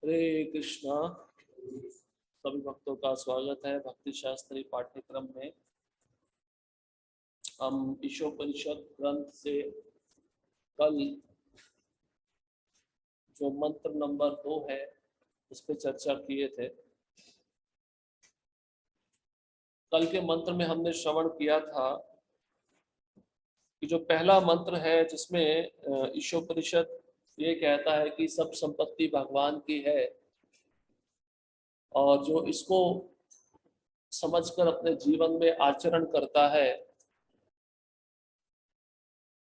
हरे कृष्णा। सभी भक्तों का स्वागत है भक्ति शास्त्री पाठ्यक्रम में। हम ईशोपनिषद ग्रंथ से कल जो मंत्र नंबर 2 है उस पर चर्चा किए थे। कल के मंत्र में हमने श्रवण किया था कि जो पहला मंत्र है जिसमें ईशोपनिषद ये कहता है कि सब संपत्ति भगवान की है और जो इसको समझकर अपने जीवन में आचरण करता है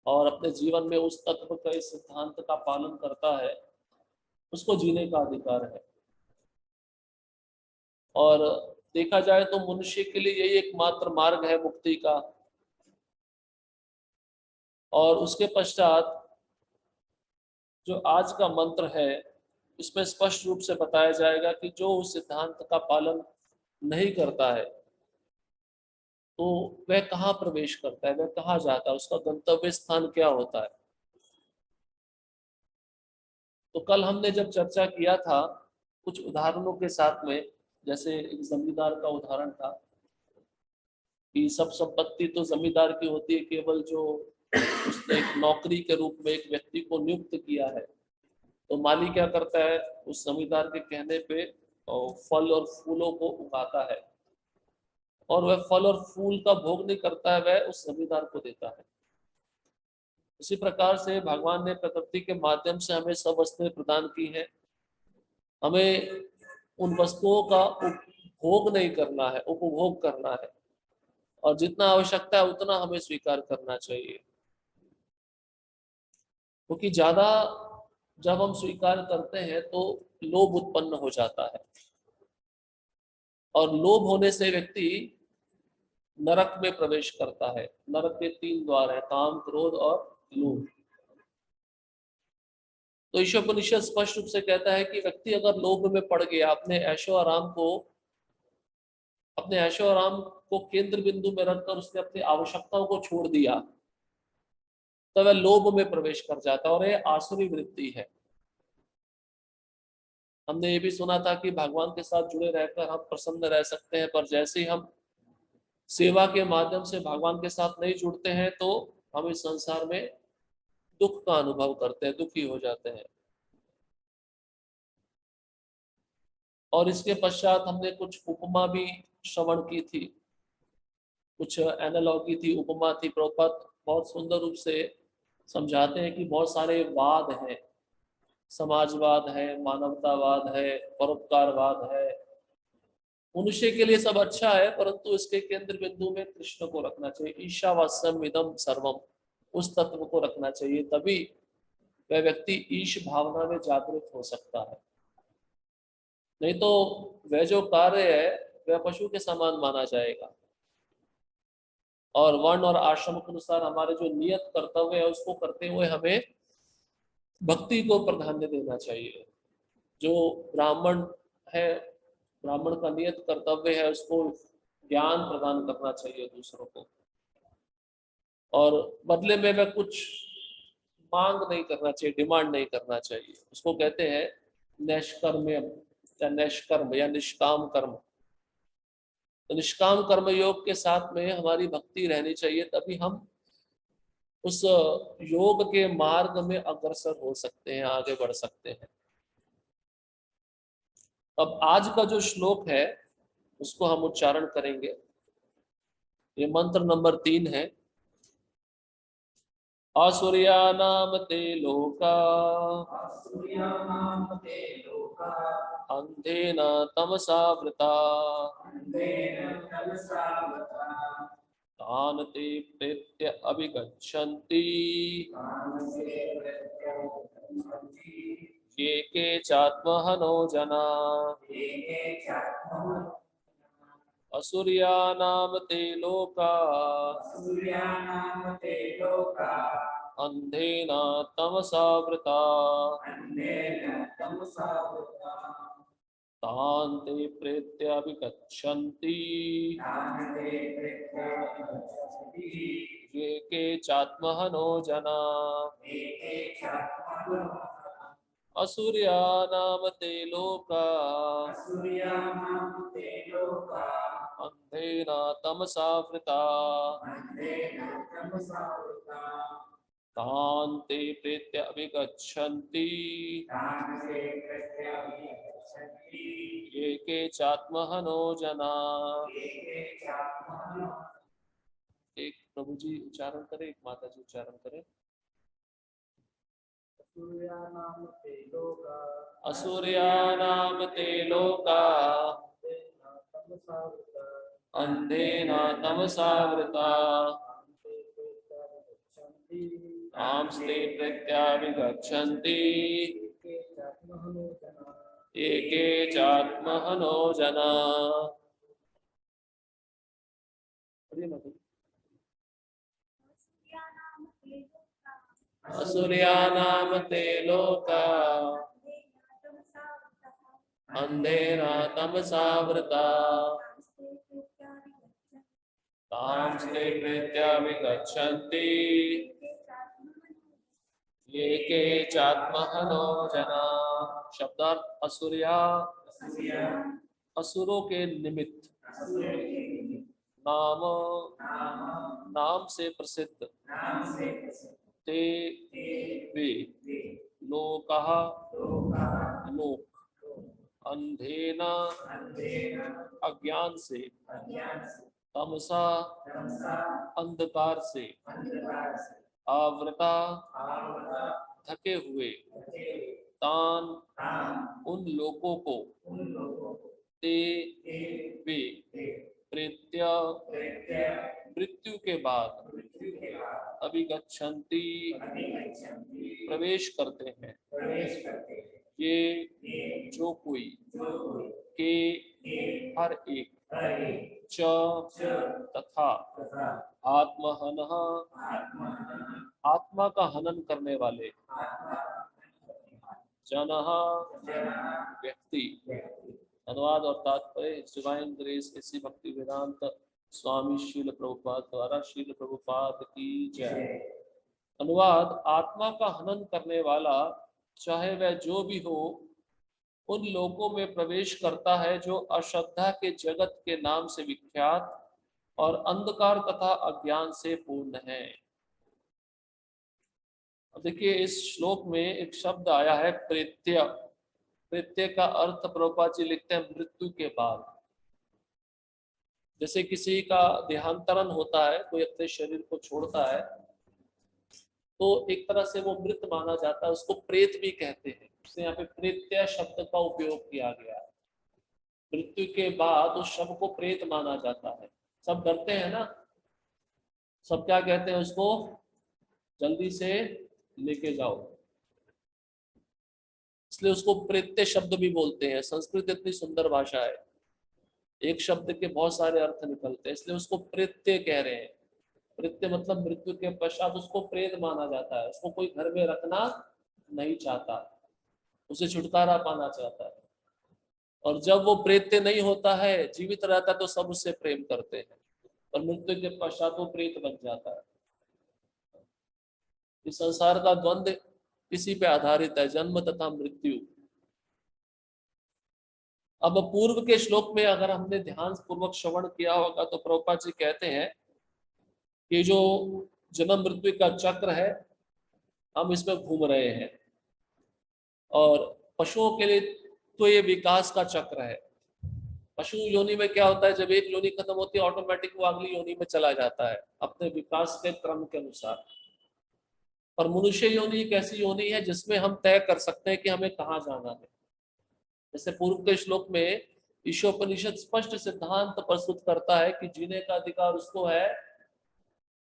और अपने जीवन में उस तत्व के इस सिद्धांत का पालन करता है उसको जीने का अधिकार है। और देखा जाए तो मनुष्य के लिए यही एकमात्र मार्ग है मुक्ति का। और उसके पश्चात जो आज का मंत्र है इसमें स्पष्ट रूप से बताया जाएगा कि जो उस सिद्धांत का पालन नहीं करता है तो वह कहाँ प्रवेश करता है, वह कहाँ जाता है, उसका गंतव्य स्थान क्या होता है। तो कल हमने जब चर्चा किया था कुछ उदाहरणों के साथ में, जैसे एक जमींदार का उदाहरण था कि सब संपत्ति तो जमींदार की होती है, केवल जो उसने एक नौकरी के रूप में एक व्यक्ति को नियुक्त किया है तो माली क्या करता है, उस जमींदार के कहने पे फल और फूलों को उगाता है और वह फल और फूल का भोग नहीं करता है, वह उस जमींदार को देता है। उसी प्रकार से भगवान ने प्रकृति के माध्यम से हमें सब वस्तुएं प्रदान की हैं। हमें उन वस्तुओं का उपभोग नहीं करना है, उपभोग करना है और जितना आवश्यकता है उतना हमें स्वीकार करना चाहिए, क्योंकि ज्यादा जब हम स्वीकार करते हैं तो लोभ उत्पन्न हो जाता है और लोभ होने से व्यक्ति नरक में प्रवेश करता है। नरक के 3 द्वार है, काम, क्रोध और लोभ। तो ईशोपनिषद स्पष्ट रूप से कहता है कि व्यक्ति अगर लोभ में पड़ गया, अपने ऐशो आराम को केंद्र बिंदु में रखकर उसने अपनी आवश्यकताओं को छोड़ दिया तो वह लोभ में प्रवेश कर जाता है और यह आसुरी वृत्ति है। हमने ये भी सुना था कि भगवान के साथ जुड़े रहकर हम प्रसन्न रह सकते हैं, पर जैसे ही हम सेवा के माध्यम से भगवान के साथ नहीं जुड़ते हैं तो हम इस संसार में दुख का अनुभव करते हैं, दुखी हो जाते हैं। और इसके पश्चात हमने कुछ उपमा भी श्रवण की थी, कुछ एनालॉगी थी, उपमा थी। प्रभुपाद बहुत सुंदर रूप से समझाते हैं कि बहुत सारे वाद हैं, समाजवाद है, मानवतावाद है, परोपकारवाद है। मनुष्य के लिए सब अच्छा है परंतु इसके केंद्र बिंदु में कृष्ण को रखना चाहिए, ईशावास्यम इदम सर्वम, उस तत्व को रखना चाहिए, तभी वह व्यक्ति ईश भावना में जागृत हो सकता है। नहीं तो वह जो कार्य है वह पशु के समान माना जाएगा। और वर्ण और आश्रम के अनुसार हमारे जो नियत कर्तव्य है उसको करते हुए हमें भक्ति को प्राधान्य देना चाहिए। जो ब्राह्मण है, ब्राह्मण का नियत कर्तव्य है उसको ज्ञान प्रदान करना चाहिए दूसरों को, और बदले में वह कुछ मांग नहीं करना चाहिए, डिमांड नहीं करना चाहिए। उसको कहते हैं नैष्कर्म या नैष्कर्म या निष्काम कर्म। तो निष्काम कर्म योग के साथ में हमारी भक्ति रहनी चाहिए, तभी हम उस योग के मार्ग में अग्रसर हो सकते हैं, आगे बढ़ सकते हैं। अब आज का जो श्लोक है उसको हम उच्चारण करेंगे। ये मंत्र नंबर 3 है। आसुर्यानाम ते लोका अंधेन तमसावृता तान ते प्रेत्य अभिगच्छन्ति ये के चात्महनो जना। असुर्यानाम ते लोका अंधेन तमसावृता तान् ते प्रेत्य अभिगच्छन्ति ये के चात्महनो जना। असुर्यानाम ते लोका अंधेन तमसावृता तान् ते प्रेत्य अभिगच्छन्ति ये के चात्महनो जना। एक प्रभु जी उच्चारण करें, एक माता जी उच्चारण करें। असुर्यानाम ते लोका अंधेन तमसावृता तांस्ते प्रत्याभिगच्छन्ति एके चात्महनो जना। असुर्यानाम ते लोका अंधेन तमसावृता तांस्ते प्रत्याभिगच्छन्ति ये के चात्महनो जना। शब्दार्थ असुर्या असुरों के निमित्त, नाम नाम से प्रसिद्ध, ते वे, लोकः लोक, अंधेन अज्ञान से, तमसा अंधकार से, आवृता ढके हुए, तान उन लोगों को, ते वे, प्रेत्य मृत्यु के बाद, अभिगच्छन्ति प्रवेश करते हैं, ये जो कोई, के हर एक, च तथा, आत्महनः आत्मा का हनन करने वाले, जनः व्यक्ति। अनुवाद और तात्पर्य। डिवाइन ग्रेस एसी भक्ति वेदांत स्वामी शील प्रभुपाद द्वारा शील प्रभुपाद की जय। अनुवाद। आत्मा का हनन करने वाला चाहे वह जो भी हो, उन लोगों में प्रवेश करता है जो अश्रद्धा के जगत के नाम से विख्यात और अंधकार तथा अज्ञान से पूर्ण है। अब देखिए, इस श्लोक में एक शब्द आया है प्रेत्य। प्रेत्य का अर्थ प्रभुपाद जी लिखते हैं मृत्यु के बाद। जैसे किसी का देहांतरण होता है, कोई अपने शरीर को छोड़ता है, तो एक तरह से वो मृत माना जाता है, उसको प्रेत भी कहते हैं। इसलिए यहाँ पे प्रेत्य शब्द का उपयोग किया गया है। मृत्यु के बाद उस शव को प्रेत माना जाता है। सब डरते हैं ना, सब क्या कहते हैं उसको, जल्दी से लेके जाओ, इसलिए उसको प्रेत्य शब्द भी बोलते हैं। संस्कृत इतनी सुंदर भाषा है, एक शब्द के बहुत सारे अर्थ निकलते हैं, इसलिए उसको प्रेत्य कह रहे हैं। प्रेत्य मतलब मृत्यु के पश्चात उसको प्रेत माना जाता है। उसको कोई घर में रखना नहीं चाहता, उसे छुटकारा पाना चाहता है। और जब वो प्रेत्य नहीं होता है, जीवित रहता है, तो सब उससे प्रेम करते हैं, और मृत्यु के पश्चात वो प्रेत बन जाता है। इस संसार का द्वंद्व इसी पे आधारित है, जन्म तथा मृत्यु। अब पूर्व के श्लोक में अगर हमने ध्यान पूर्वक श्रवण किया होगा तो प्रभुपाद जी कहते हैं कि जो जन्म मृत्यु का चक्र है, हम इसमें घूम रहे हैं। और पशुओं के लिए तो ये विकास का चक्र है। पशु योनि में क्या होता है, जब एक योनि खत्म होती है, ऑटोमेटिक वो अगली योनि में चला जाता है अपने विकास के क्रम के अनुसार। और मनुष्य योनि एक ऐसी योनि है जिसमें हम तय कर सकते हैं कि हमें कहाँ जाना है। जैसे पूर्व के श्लोक में ईशोपनिषद स्पष्ट सिद्धांत प्रस्तुत करता है कि जीने का अधिकार उसको है।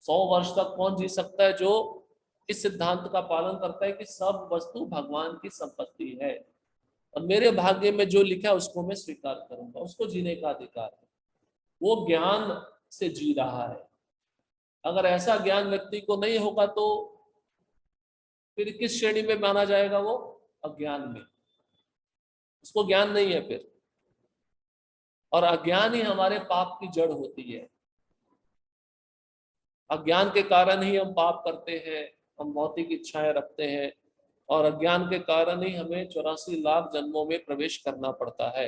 100 वर्ष तक कौन जी सकता है जो इस सिद्धांत का पालन करता है कि सब वस्तु भगवान की संपत्ति है, और मेरे भाग्य में जो लिखा है उसको मैं स्वीकार करूंगा। उसको जीने का अधिकार है, वो ज्ञान से जी रहा है। अगर ऐसा ज्ञान व्यक्ति को नहीं होगा तो फिर किस श्रेणी में माना जाएगा, वो अज्ञान में। उसको ज्ञान नहीं है फिर, और अज्ञान ही हमारे पाप की जड़ होती है। अज्ञान के कारण ही हम पाप करते हैं, हम भौतिक इच्छाएं रखते हैं, और अज्ञान के कारण ही हमें 84 लाख जन्मों में प्रवेश करना पड़ता है।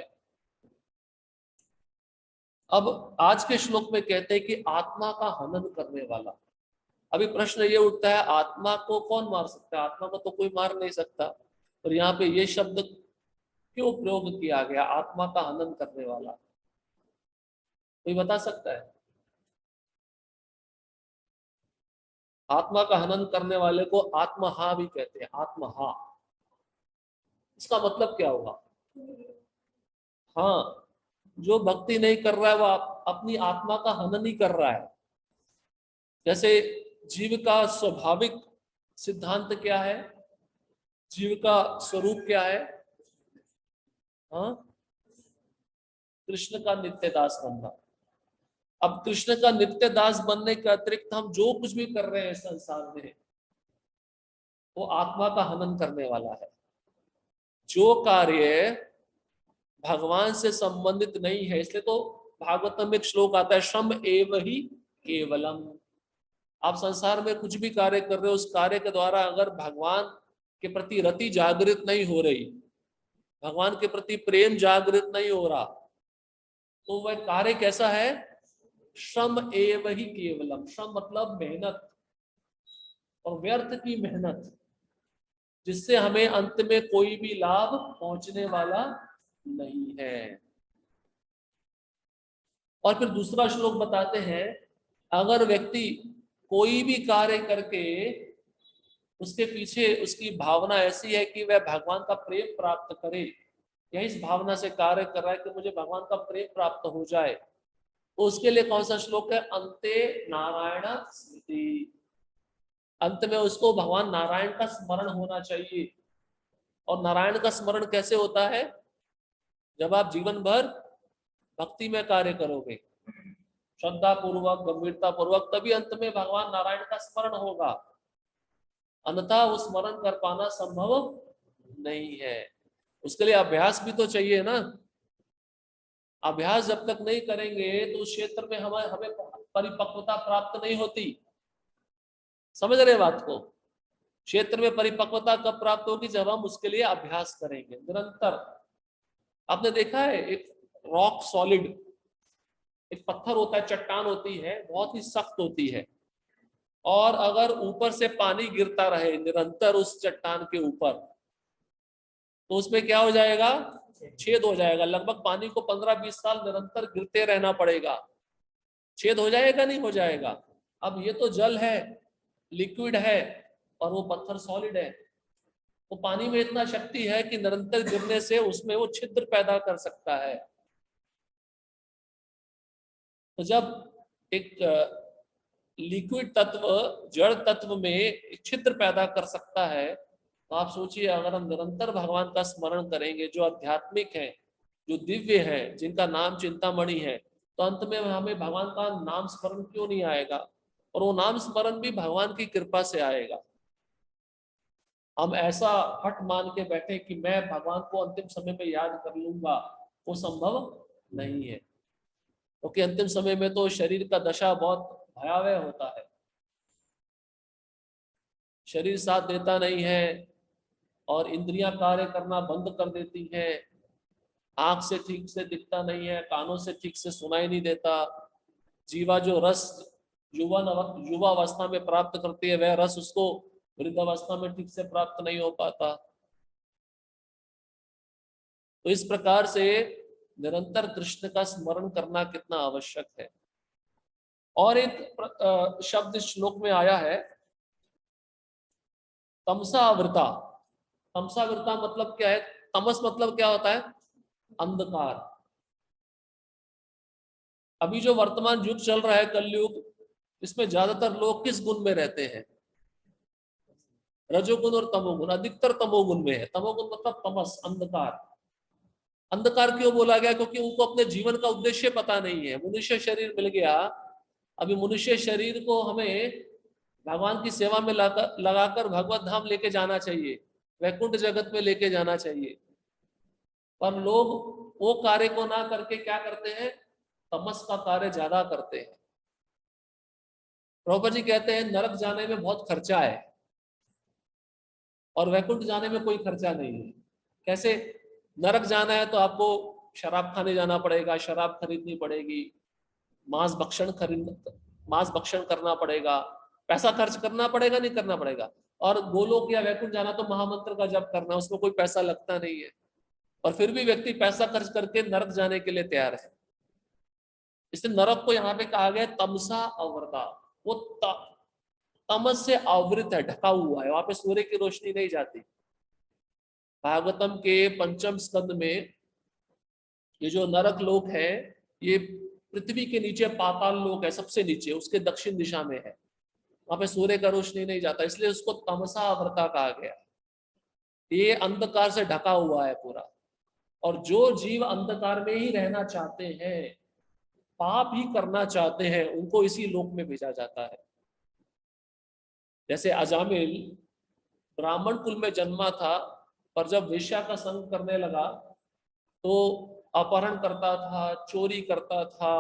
अब आज के श्लोक में कहते हैं कि आत्मा का हनन करने वाला। अभी प्रश्न ये उठता है, आत्मा को कौन मार सकता है? आत्मा को तो कोई मार नहीं सकता, और यहाँ पे ये शब्द क्यों प्रयोग किया गया, आत्मा का हनन करने वाला? कोई बता सकता है? आत्मा का हनन करने वाले को आत्महा भी कहते हैं, आत्महा। इसका मतलब क्या होगा? हाँ, जो भक्ति नहीं कर रहा है वो अपनी आत्मा का हनन ही कर रहा है। जैसे जीव का स्वाभाविक सिद्धांत क्या है, जीव का स्वरूप क्या है? हाँ, कृष्ण का नित्य दास बनना। अब कृष्ण का नित्य दास बनने के अतिरिक्त हम जो कुछ भी कर रहे हैं संसार में, वो आत्मा का हनन करने वाला है। जो कार्य भगवान से संबंधित नहीं है, इसलिए तो भागवतम में एक श्लोक आता है, श्रम एव ही केवलम। आप संसार में कुछ भी कार्य कर रहे हो, उस कार्य के द्वारा अगर भगवान के प्रति रति जागृत नहीं हो रही, भगवान के प्रति प्रेम जागृत नहीं हो रहा, तो वह कार्य कैसा है? श्रम एव ही केवलम। श्रम मतलब मेहनत, और व्यर्थ की मेहनत, जिससे हमें अंत में कोई भी लाभ पहुंचने वाला नहीं है। और फिर दूसरा श्लोक बताते हैं, अगर व्यक्ति कोई भी कार्य करके उसके पीछे उसकी भावना ऐसी है कि वह भगवान का प्रेम प्राप्त करे, या इस भावना से कार्य कर रहा है कि मुझे भगवान का प्रेम प्राप्त हो जाए, तो उसके लिए कौन सा श्लोक है? अंते नारायण स्मृति। अंत में उसको भगवान नारायण का स्मरण होना चाहिए। और नारायण का स्मरण कैसे होता है? जब आप जीवन भर भक्ति में कार्य करोगे, श्रद्धा पूर्वक, गंभीरता पूर्वक, तभी अंत में भगवान नारायण का स्मरण होगा। अन्यथा वो स्मरण कर पाना संभव नहीं है। उसके लिए अभ्यास भी तो चाहिए ना। अभ्यास जब तक नहीं करेंगे तो उस क्षेत्र में हमें हमें परिपक्वता प्राप्त नहीं होती। समझ रहे बात को? क्षेत्र में परिपक्वता कब प्राप्त होगी? जब हम उसके लिए अभ्यास करेंगे निरंतर। आपने देखा है, एक रॉक सॉलिड, एक पत्थर होता है, चट्टान होती है, बहुत ही सख्त होती है, और अगर ऊपर से पानी गिरता रहे निरंतर उस चट्टान के ऊपर, तो उसमें क्या हो जाएगा? छेद हो जाएगा। लगभग पानी को 15-20 साल निरंतर गिरते रहना पड़ेगा, छेद हो जाएगा नहीं हो जाएगा? अब ये तो जल है, लिक्विड है, और वो पत्थर सॉलिड है। तो पानी में इतना शक्ति है कि निरंतर गिरने से उसमें वो छिद्र पैदा कर सकता है। तो जब एक लिक्विड तत्व जड़ तत्व में एक छिद्र पैदा कर सकता है, तो आप सोचिए, अगर हम निरंतर भगवान का स्मरण करेंगे, जो आध्यात्मिक है, जो दिव्य है, जिनका नाम चिंतामणि है, तो अंत में हमें भगवान का नाम स्मरण क्यों नहीं आएगा? और वो नाम स्मरण भी भगवान की कृपा से आएगा। हम ऐसा हट मान के बैठे कि मैं भगवान को अंतिम समय में याद कर लूंगा, वो संभव नहीं है। क्योंकि अंतिम समय में तो शरीर का दशा बहुत भयावह होता है, शरीर साथ देता नहीं है, और इंद्रियां कार्य करना बंद कर देती है, आंख से ठीक से दिखता नहीं है, कानों से ठीक से सुनाई नहीं देता। जीवा जो रस युवा अवस्था में प्राप्त करती है, वह रस उसको वृद्धावस्था में ठीक से प्राप्त नहीं हो पाता। तो इस प्रकार से निरंतर कृष्ण का स्मरण करना कितना आवश्यक है। और एक शब्द इस श्लोक में आया है, तमसावृता। तमसावृता मतलब क्या है? तमस मतलब क्या होता है? अंधकार। अभी जो वर्तमान युग चल रहा है, कलयुग, इसमें ज्यादातर लोग किस गुण में रहते हैं? रजोगुण और तमोगुण। अधिकतर तमोगुण में है। तमोगुण मतलब तमस, अंधकार। अंधकार क्यों बोला गया? क्योंकि उनको अपने जीवन का उद्देश्य पता नहीं है। मनुष्य शरीर मिल गया, अभी मनुष्य शरीर को हमें भगवान की सेवा में लगाकर भगवत धाम लेके जाना चाहिए, वैकुंठ जगत में लेके जाना चाहिए। पर लोग वो कार्य को ना करके क्या करते हैं? तमस का कार्य ज्यादा करते हैं। प्रभुपाद जी कहते हैं, नरक जाने में बहुत खर्चा है। और वैकुंठ जाने में कोई खर्चा नहीं है। कैसे? नरक जाना है तो आपको शराब खाने जाना पड़ेगा, शराब खरीदनी पड़ेगी, मांस भक्षण खरीद मांस भक्षण करना पड़ेगा, पैसा खर्च करना पड़ेगा, नहीं करना पड़ेगा। और गोलोक या वैकुंठ जाना तो महामंत्र का जप करना, उसमें कोई पैसा लगता नहीं है। और फिर भी व्यक्ति पैसा खर्च करके नरक जाने के लिए तैयार है। इसलिए नरक को यहाँ पे कहा गया तमसा आवृता, वो तमस से आवृत है, ढका हुआ है, वहां पे सूर्य की रोशनी नहीं जाती। भागवतम के पंचम स्कंद में ये जो नरक लोक है, ये पृथ्वी के नीचे पाताल लोक है, सबसे नीचे, उसके दक्षिण दिशा में है। वहां पे सूर्य का रोशनी नहीं जाता, इसलिए उसको तमसा आवृता कहा गया। ये अंधकार से ढका हुआ है पूरा। और जो जीव अंधकार में ही रहना चाहते हैं, पाप ही करना चाहते हैं, उनको इसी लोक में भेजा जाता है। जैसे अजामिल ब्राह्मण कुल में जन्मा था, पर जब वेश्या का संग करने लगा तो अपहरण करता था, चोरी करता था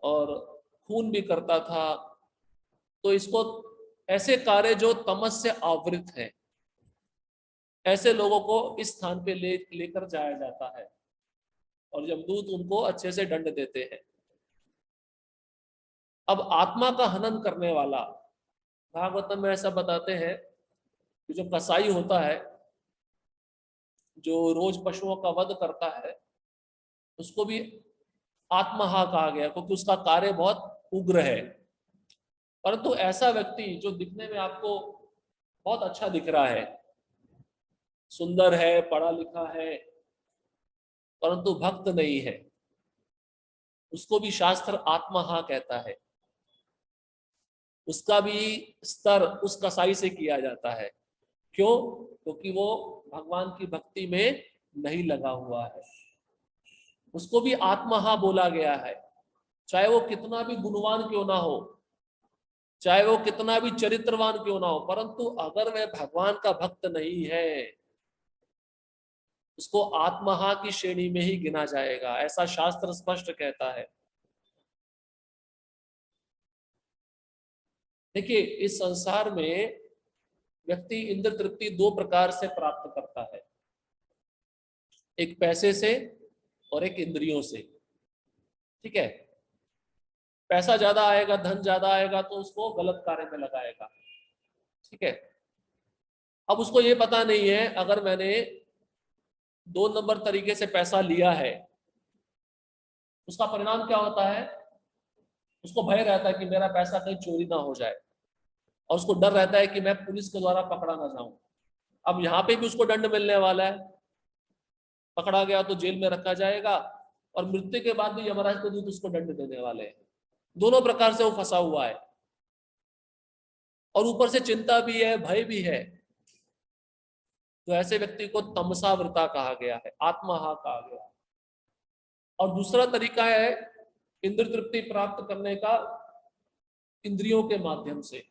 और खून भी करता था। तो इसको ऐसे कार्य जो तमस से आवृत है, ऐसे लोगों को इस स्थान पे लेकर जाया जाता है और यमदूत उनको अच्छे से दंड देते हैं। अब आत्मा का हनन करने वाला, भागवतम में ऐसा बताते हैं कि जो कसाई होता है, जो रोज पशुओं का वध करता है, उसको भी आत्महा कहा गया, क्योंकि उसका कार्य बहुत उग्र है। परंतु ऐसा व्यक्ति जो दिखने में आपको बहुत अच्छा दिख रहा है, सुंदर है, पढ़ा लिखा है, परंतु भक्त नहीं है, उसको भी शास्त्र आत्महा कहता है। उसका भी स्तर उस कसाई से किया जाता है। क्यों? क्योंकि वो भगवान की भक्ति में नहीं लगा हुआ है। उसको भी आत्महा बोला गया है, चाहे वो कितना भी गुणवान क्यों ना हो, चाहे वो कितना भी चरित्रवान क्यों ना हो, परंतु अगर वह भगवान का भक्त नहीं है, उसको आत्महा की श्रेणी में ही गिना जाएगा, ऐसा शास्त्र स्पष्ट कहता है। देखिए, इस संसार में व्यक्ति इंद्र तृप्ति दो प्रकार से प्राप्त करता है, एक पैसे से और एक इंद्रियों से। ठीक है? पैसा ज्यादा आएगा, धन ज्यादा आएगा तो उसको गलत कार्य में लगाएगा। ठीक है? अब उसको ये पता नहीं है, अगर मैंने 2 नंबर तरीके से पैसा लिया है, उसका परिणाम क्या होता है। उसको भय रहता है कि मेरा पैसा कहीं चोरी ना हो जाए, और उसको डर रहता है कि मैं पुलिस के द्वारा पकड़ा ना जाऊं। अब यहाँ पे भी उसको दंड मिलने वाला है, पकड़ा गया तो जेल में रखा जाएगा, और मृत्यु के बाद भी यमराज के दूत उसको दंड देने वाले हैं। दोनों प्रकार से वो फंसा हुआ है, और ऊपर से चिंता भी है, भय भी है। तो ऐसे व्यक्ति को तमसावृता कहा गया है, आत्महा कहा गया है। और दूसरा तरीका है इंद्र तृप्ति प्राप्त करने का इंद्रियों के माध्यम से।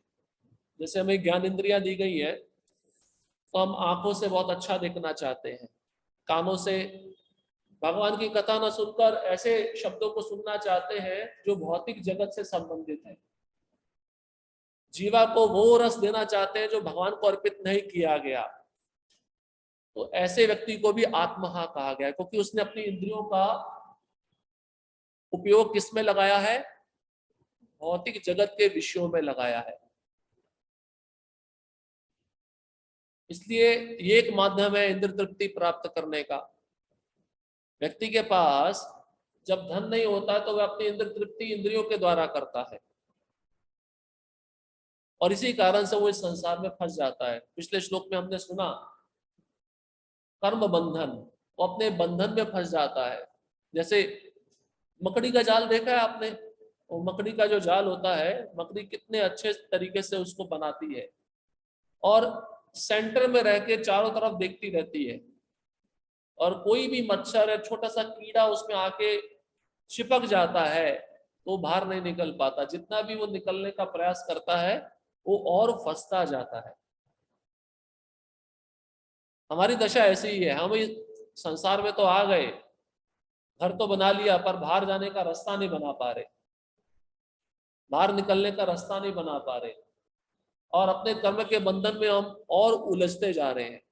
जैसे हमें ज्ञान इंद्रियां दी गई है, तो हम आंखों से बहुत अच्छा देखना चाहते हैं, कानों से भगवान की कथा न सुनकर ऐसे शब्दों को सुनना चाहते हैं जो भौतिक जगत से संबंधित है, जीवा को वो रस देना चाहते हैं जो भगवान को अर्पित नहीं किया गया। तो ऐसे व्यक्ति को भी आत्महा कहा गया, क्योंकि उसने अपनी इंद्रियों का उपयोग किसमें लगाया है, भौतिक जगत के विषयों में लगाया है। इसलिए ये एक माध्यम है इंद्र तृप्ति प्राप्त करने का। व्यक्ति के पास जब धन नहीं होता तो वह अपनी इंद्र तृप्ति इंद्रियों के द्वारा करता है, और इसी कारण से वो इस संसार में फंस जाता है। पिछले श्लोक में हमने सुना कर्म बंधन, वो अपने बंधन में फंस जाता है। जैसे मकड़ी का जाल देखा है आपने, वो मकड़ी का जो जाल होता है, मकड़ी कितने अच्छे तरीके से उसको बनाती है, और सेंटर में रह के चारों तरफ देखती रहती है, और कोई भी मच्छर या छोटा सा कीड़ा उसमें आके चिपक जाता है तो बाहर नहीं निकल पाता। जितना भी वो निकलने का प्रयास करता है, वो और फंसता जाता है। हमारी दशा ऐसी ही है, हम इस संसार में तो आ गए, घर तो बना लिया, पर बाहर जाने का रास्ता नहीं बना पा रहे, बाहर निकलने का रास्ता नहीं बना पा रहे। और अपने कर्म के बंधन में हम और उलझते जा रहे हैं,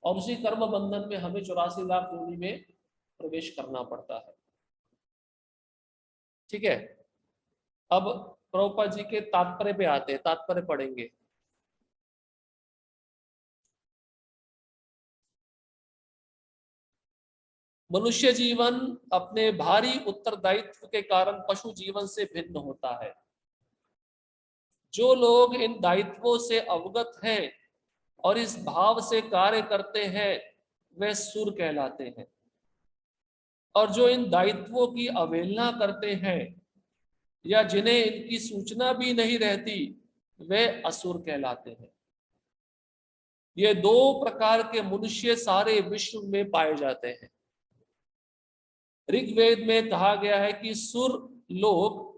और उसी कर्म बंधन में हमें 84 लाख योनि में प्रवेश करना पड़ता है। ठीक है, अब प्रभुपाद जी के तात्पर्य पे आते हैं, तात्पर्य पढ़ेंगे। मनुष्य जीवन अपने भारी उत्तरदायित्व के कारण पशु जीवन से भिन्न होता है। जो लोग इन दायित्वों से अवगत हैं और इस भाव से कार्य करते हैं वे सुर कहलाते हैं, और जो इन दायित्वों की अवहेलना करते हैं या जिन्हें इनकी सूचना भी नहीं रहती वे असुर कहलाते हैं। ये दो प्रकार के मनुष्य सारे विश्व में पाए जाते हैं। ऋग्वेद में कहा गया है कि सुर लोग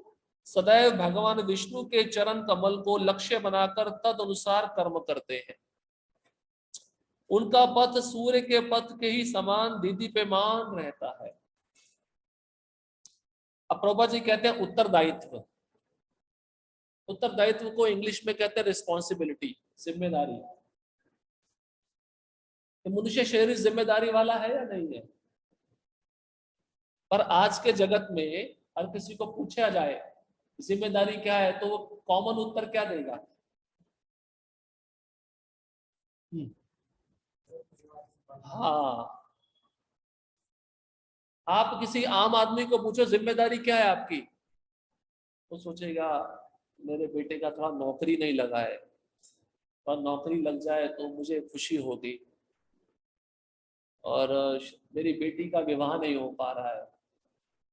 सदैव भगवान विष्णु के चरण कमल को लक्ष्य बनाकर तद अनुसार कर्म करते हैं। उनका पथ सूर्य के पथ के ही समान दीदीप्यमान रहता है। अब प्रभुपाद जी कहते हैं उत्तरदायित्व। उत्तरदायित्व को इंग्लिश में कहते हैं रिस्पॉन्सिबिलिटी, जिम्मेदारी। तो मनुष्य शरीर जिम्मेदारी वाला है या नहीं है? पर आज के जगत में हर किसी को पूछा जाए जिम्मेदारी क्या है, तो वो कॉमन उत्तर क्या देगा? हाँ, आप किसी आम आदमी को पूछो जिम्मेदारी क्या है आपकी, वो सोचेगा मेरे बेटे का थोड़ा नौकरी नहीं लगा है, और नौकरी लग जाए तो मुझे खुशी होगी, और मेरी बेटी का विवाह नहीं हो पा रहा है,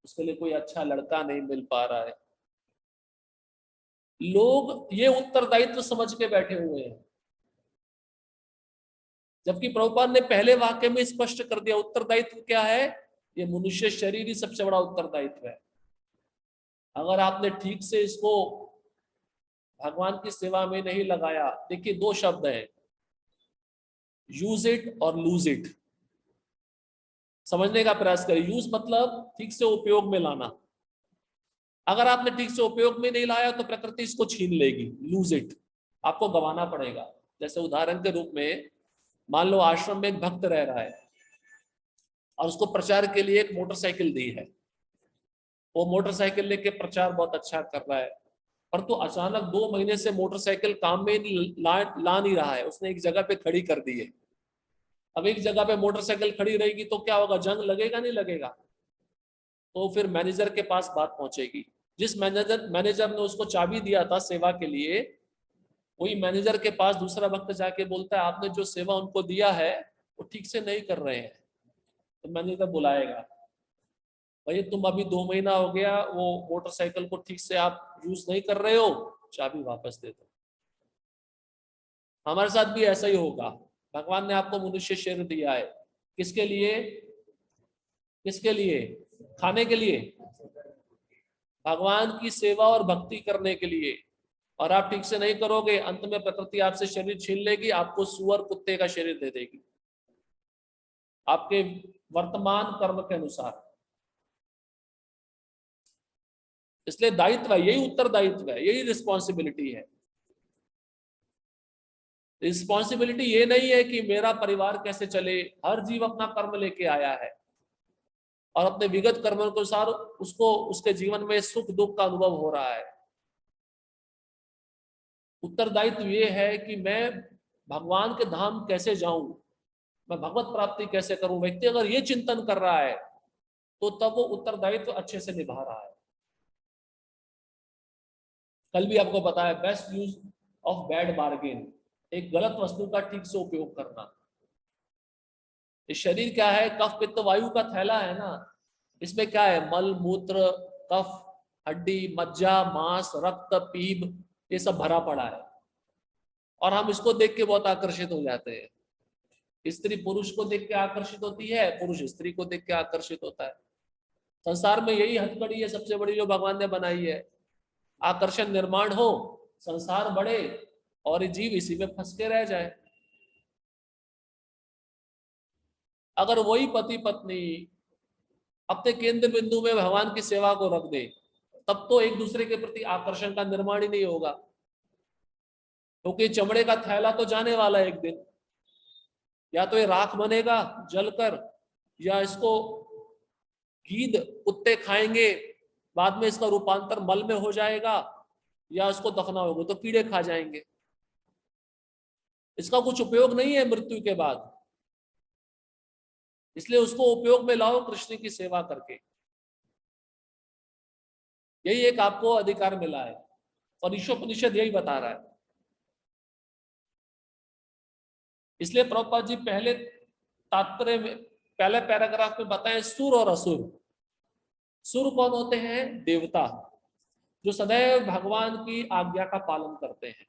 उसके लिए कोई अच्छा लड़का नहीं मिल पा रहा है। लोग ये उत्तरदायित्व समझ के बैठे हुए हैं, जबकि प्रभुपाद ने पहले वाक्य में स्पष्ट कर दिया उत्तरदायित्व क्या है। ये मनुष्य शरीर ही सबसे बड़ा उत्तरदायित्व है। अगर आपने ठीक से इसको भगवान की सेवा में नहीं लगाया, देखिए दो शब्द हैं, यूज इट और लूज इट। समझने का प्रयास करें। यूज मतलब ठीक से उपयोग में लाना। अगर आपने ठीक से उपयोग में नहीं लाया तो प्रकृति इसको छीन लेगी। लूज इट, आपको गंवाना पड़ेगा। जैसे उदाहरण के रूप में मान लो आश्रम में एक भक्त रह रहा है और उसको प्रचार के लिए एक मोटरसाइकिल दी है। वो मोटरसाइकिल लेके प्रचार बहुत अच्छा कर रहा है, पर तो अचानक 2 महीने से मोटरसाइकिल काम में ला नहीं रहा है, उसने एक जगह पे खड़ी कर दी है। अब एक जगह पे मोटरसाइकिल खड़ी रहेगी तो क्या होगा? जंग लगेगा नहीं लगेगा? तो फिर मैनेजर के पास बात पहुंचेगी। जिस मैनेजर ने उसको चाबी दिया था सेवा के लिए, वही मैनेजर के पास दूसरा वक्त जाके बोलता है आपने जो सेवा उनको दिया है वो ठीक से नहीं कर रहे हैं। तो मैनेजर बुलाएगा, भाई तुम अभी 2 महीना हो गया वो मोटरसाइकिल को ठीक से आप यूज नहीं कर रहे हो, चाबी वापस दे दो। हमारे साथ भी ऐसा ही होगा। भगवान ने आपको मनुष्य शरीर दिया है, किसके लिए? किसके लिए? खाने के लिए, भगवान की सेवा और भक्ति करने के लिए। और आप ठीक से नहीं करोगे, अंत में प्रकृति आपसे शरीर छीन लेगी, आपको सुअर कुत्ते का शरीर दे देगी आपके वर्तमान कर्म के अनुसार। इसलिए दायित्व है, यही उत्तरदायित्व है, यही रिस्पॉन्सिबिलिटी है। रिस्पॉन्सिबिलिटी ये नहीं है कि मेरा परिवार कैसे चले। हर जीव अपना कर्म लेके आया है और अपने विगत कर्मों के अनुसार उसको उसके जीवन में सुख दुख का अनुभव हो रहा है। उत्तरदायित्व ये है कि मैं भगवान के धाम कैसे जाऊं, मैं भगवत प्राप्ति कैसे करूं। व्यक्ति अगर ये चिंतन कर रहा है तो तब वो उत्तरदायित्व अच्छे से निभा रहा है। कल भी आपको बताया best use of bad bargain, एक गलत वस्तु का ठीक से उपयोग करना। ये शरीर क्या है? कफ पित्त वायु का थैला है ना। इसमें क्या है? मल मूत्र कफ हड्डी मज्जा मांस रक्त पीप, ये सब भरा पड़ा है, और हम इसको देख के बहुत आकर्षित हो जाते हैं। स्त्री पुरुष को देख के आकर्षित होती है, पुरुष स्त्री को देख के आकर्षित होता है। संसार में यही हथकड़ी है सबसे बड़ी जो भगवान ने बनाई है। आकर्षण निर्माण हो, संसार बढ़े और जीव इसी में फंस के रह जाए। अगर वही पति पत्नी अपने केंद्र बिंदु में भगवान की सेवा को रख दे, तब तो एक दूसरे के प्रति आकर्षण का निर्माण ही नहीं होगा। क्योंकि चमड़े का थैला तो जाने वाला है एक दिन, या तो ये राख बनेगा जलकर, या इसको गीद कुत्ते खाएंगे, बाद में इसका रूपांतर मल में हो जाएगा, या इसको दफनाओगे तो कीड़े खा जाएंगे। इसका कुछ उपयोग नहीं है मृत्यु के बाद, इसलिए उसको उपयोग में लाओ कृष्ण की सेवा करके। यही एक आपको अधिकार मिला है और ईशोपनिषद यही बता रहा है। इसलिए प्रभुपाद जी पहले तात्पर्य में, पहले पैराग्राफ में बताएं सुर और असुर। सुर कौन होते हैं? देवता, जो सदैव भगवान की आज्ञा का पालन करते हैं।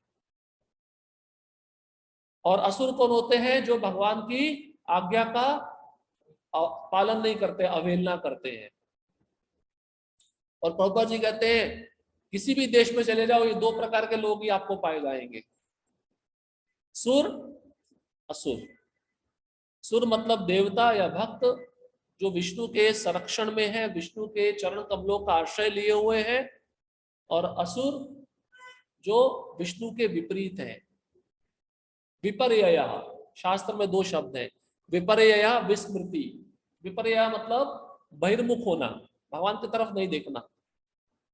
और असुर कौन होते हैं? जो भगवान की आज्ञा का पालन नहीं करते, अवहेलना करते हैं। और प्रभुपाद जी कहते हैं किसी भी देश में चले जाओ, ये दो प्रकार के लोग ही आपको पाए जाएंगे, सुर असुर। सुर मतलब देवता या भक्त जो विष्णु के संरक्षण में है, विष्णु के चरण कमलों का आश्रय लिए हुए हैं। और असुर जो विष्णु के विपरीत हैं। विपर्यया, शास्त्र में दो शब्द हैं, विपर्यया विस्मृति। विपर्यया मतलब बहिर्मुख होना, भगवान की तरफ नहीं देखना,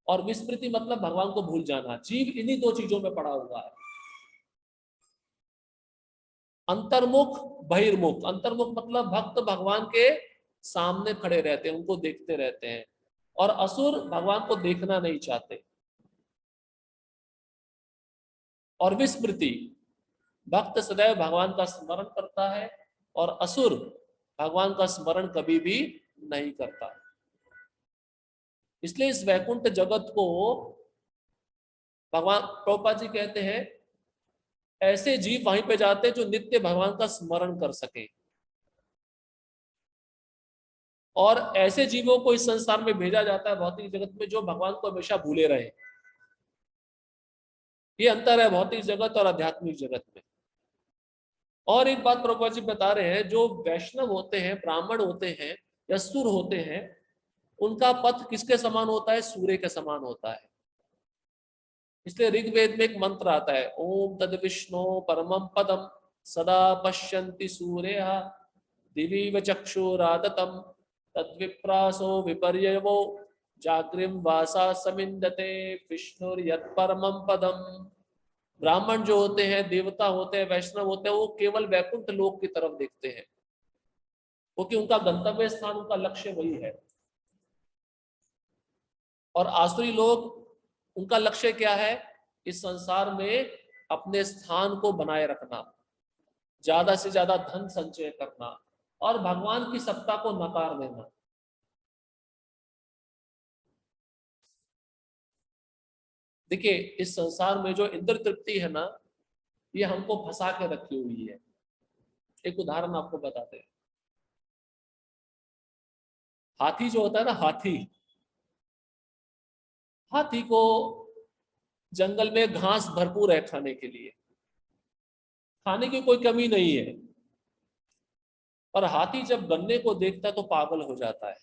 और विस्मृति मतलब भगवान को भूल जाना। जीव इन्हीं दो चीजों में पड़ा हुआ है, अंतर्मुख बहिर्मुख। अंतर्मुख मतलब भक्त भगवान के सामने खड़े रहते हैं, उनको देखते रहते हैं, और असुर भगवान को देखना नहीं चाहते। और विस्मृति, भक्त सदैव भगवान का स्मरण करता है, और असुर भगवान का स्मरण कभी भी नहीं करता। इसलिए इस वैकुंठ जगत को भगवान प्रभुपाद जी कहते हैं ऐसे जीव वहीं पे जाते हैं जो नित्य भगवान का स्मरण कर सके। और ऐसे जीवों को इस संसार में भेजा जाता है भौतिक जगत में जो भगवान को हमेशा भूले रहे। ये अंतर है भौतिक जगत और आध्यात्मिक जगत में। और एक बात प्रभुपाद जी बता रहे हैं, जो वैष्णव होते हैं, ब्राह्मण होते हैं या सुर होते हैं, उनका पथ किसके समान होता है? सूर्य के समान होता है। इसलिए ऋग्वेद में एक मंत्र आता है, ओम तद विष्णु परमं पदम सदा पश्यन्ति सूर्यः दिवीव चक्षुरादतम तद्विप्रासो विपर्यवो जाग्रिम वासा समिन्दते विष्णुर्यत् परमं पदम। ब्राह्मण जो होते हैं, देवता होते हैं, वैष्णव होते हैं, वो केवल वैकुंठ लोक की तरफ देखते हैं, क्योंकि उनका गंतव्य स्थान, उनका लक्ष्य वही है। और आसुरी लोग, उनका लक्ष्य क्या है? इस संसार में अपने स्थान को बनाए रखना, ज्यादा से ज्यादा धन संचय करना, और भगवान की सत्ता को नकार देना। देखिए, इस संसार में जो इंद्र तृप्ति है ना, ये हमको फंसा के रखी हुई है। एक उदाहरण आपको बताते हैं। हाथी जो होता है ना, हाथी हाथी को जंगल में घास भरपूर है खाने के लिए, खाने की कोई कमी नहीं है। और हाथी जब गन्ने को देखता है तो पागल हो जाता है।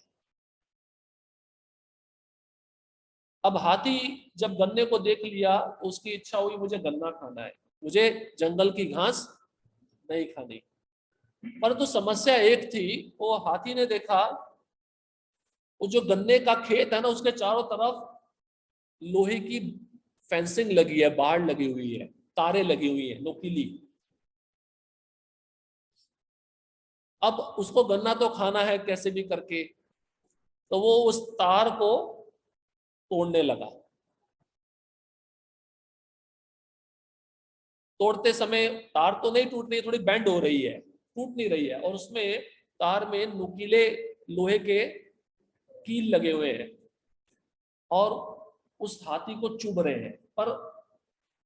अब हाथी जब गन्ने को देख लिया तो उसकी इच्छा हुई मुझे गन्ना खाना है, मुझे जंगल की घास नहीं खानी। परंतु तो समस्या एक थी, वो हाथी ने देखा वो जो गन्ने का खेत है ना, उसके चारों तरफ लोहे की फेंसिंग लगी है, बाड़ लगी हुई है, तारे लगी हुई है नोकीली। अब उसको गन्ना तो खाना है कैसे भी करके, तो वो उस तार को तोड़ने लगा। तोड़ते समय तार तो नहीं टूट रही, थोड़ी बेंड हो रही है, टूट नहीं रही है, और उसमें तार में नुकीले लोहे के कील लगे हुए हैं, और उस हाथी को चुभ रहे हैं, पर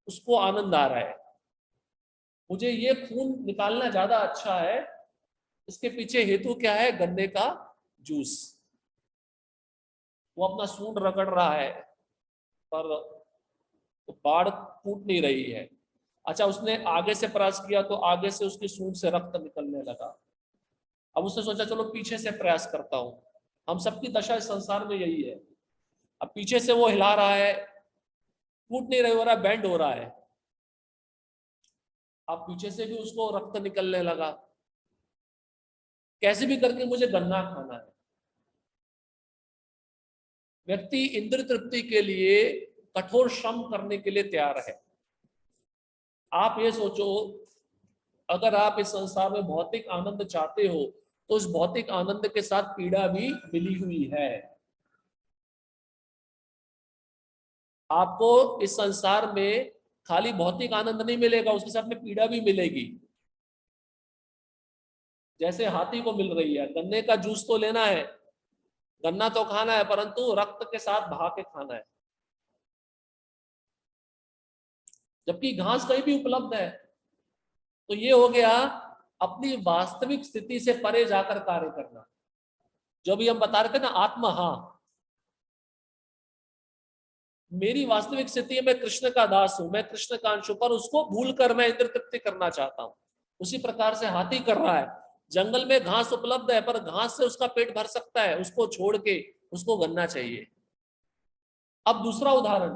उसको आनंद आ रहा है। मुझे ये खून निकालना ज्यादा अच्छा है। इसके पीछे हेतु क्या है? गन्ने का जूस। वो अपना सूंड रगड़ रहा है, पर बाढ़ टूट नहीं रही है। अच्छा, उसने आगे से प्रयास किया तो आगे से उसकी सूंड से रक्त निकलने लगा। अब उसने सोचा चलो पीछे से प्रयास करता हूं। हम सबकी दशा इस संसार में यही है। अब पीछे से वो हिला रहा है, टूट नहीं रहा, हो रहा, बेंड हो रहा है। अब पीछे से भी उसको रक्त निकलने लगा, कैसे भी करके मुझे गन्ना खाना है। व्यक्ति इंद्र तृप्ति के लिए कठोर श्रम करने के लिए तैयार है। आप ये सोचो, अगर आप इस संसार में भौतिक आनंद चाहते हो तो उस भौतिक आनंद के साथ पीड़ा भी मिली हुई है। आपको इस संसार में खाली भौतिक आनंद नहीं मिलेगा, उसके साथ में पीड़ा भी मिलेगी। जैसे हाथी को मिल रही है, गन्ने का जूस तो लेना है, गन्ना तो खाना है, परंतु रक्त के साथ बहा के खाना है। जबकि घास कहीं भी उपलब्ध है। तो ये हो गया अपनी वास्तविक स्थिति से परे जाकर कार्य करना। जो भी हम बता रहे थे ना, आत्मा, हाँ, मेरी वास्तविक स्थिति है, मैं कृष्ण का दास हूं, मैं कृष्ण का अंश हूं, पर उसको भूल कर मैं इंद्र तृप्ति करना चाहता हूं। उसी प्रकार से हाथी कर रहा है। जंगल में घास उपलब्ध है, पर घास से उसका पेट भर सकता है, उसको छोड़ के उसको गन्ना चाहिए। अब दूसरा उदाहरण,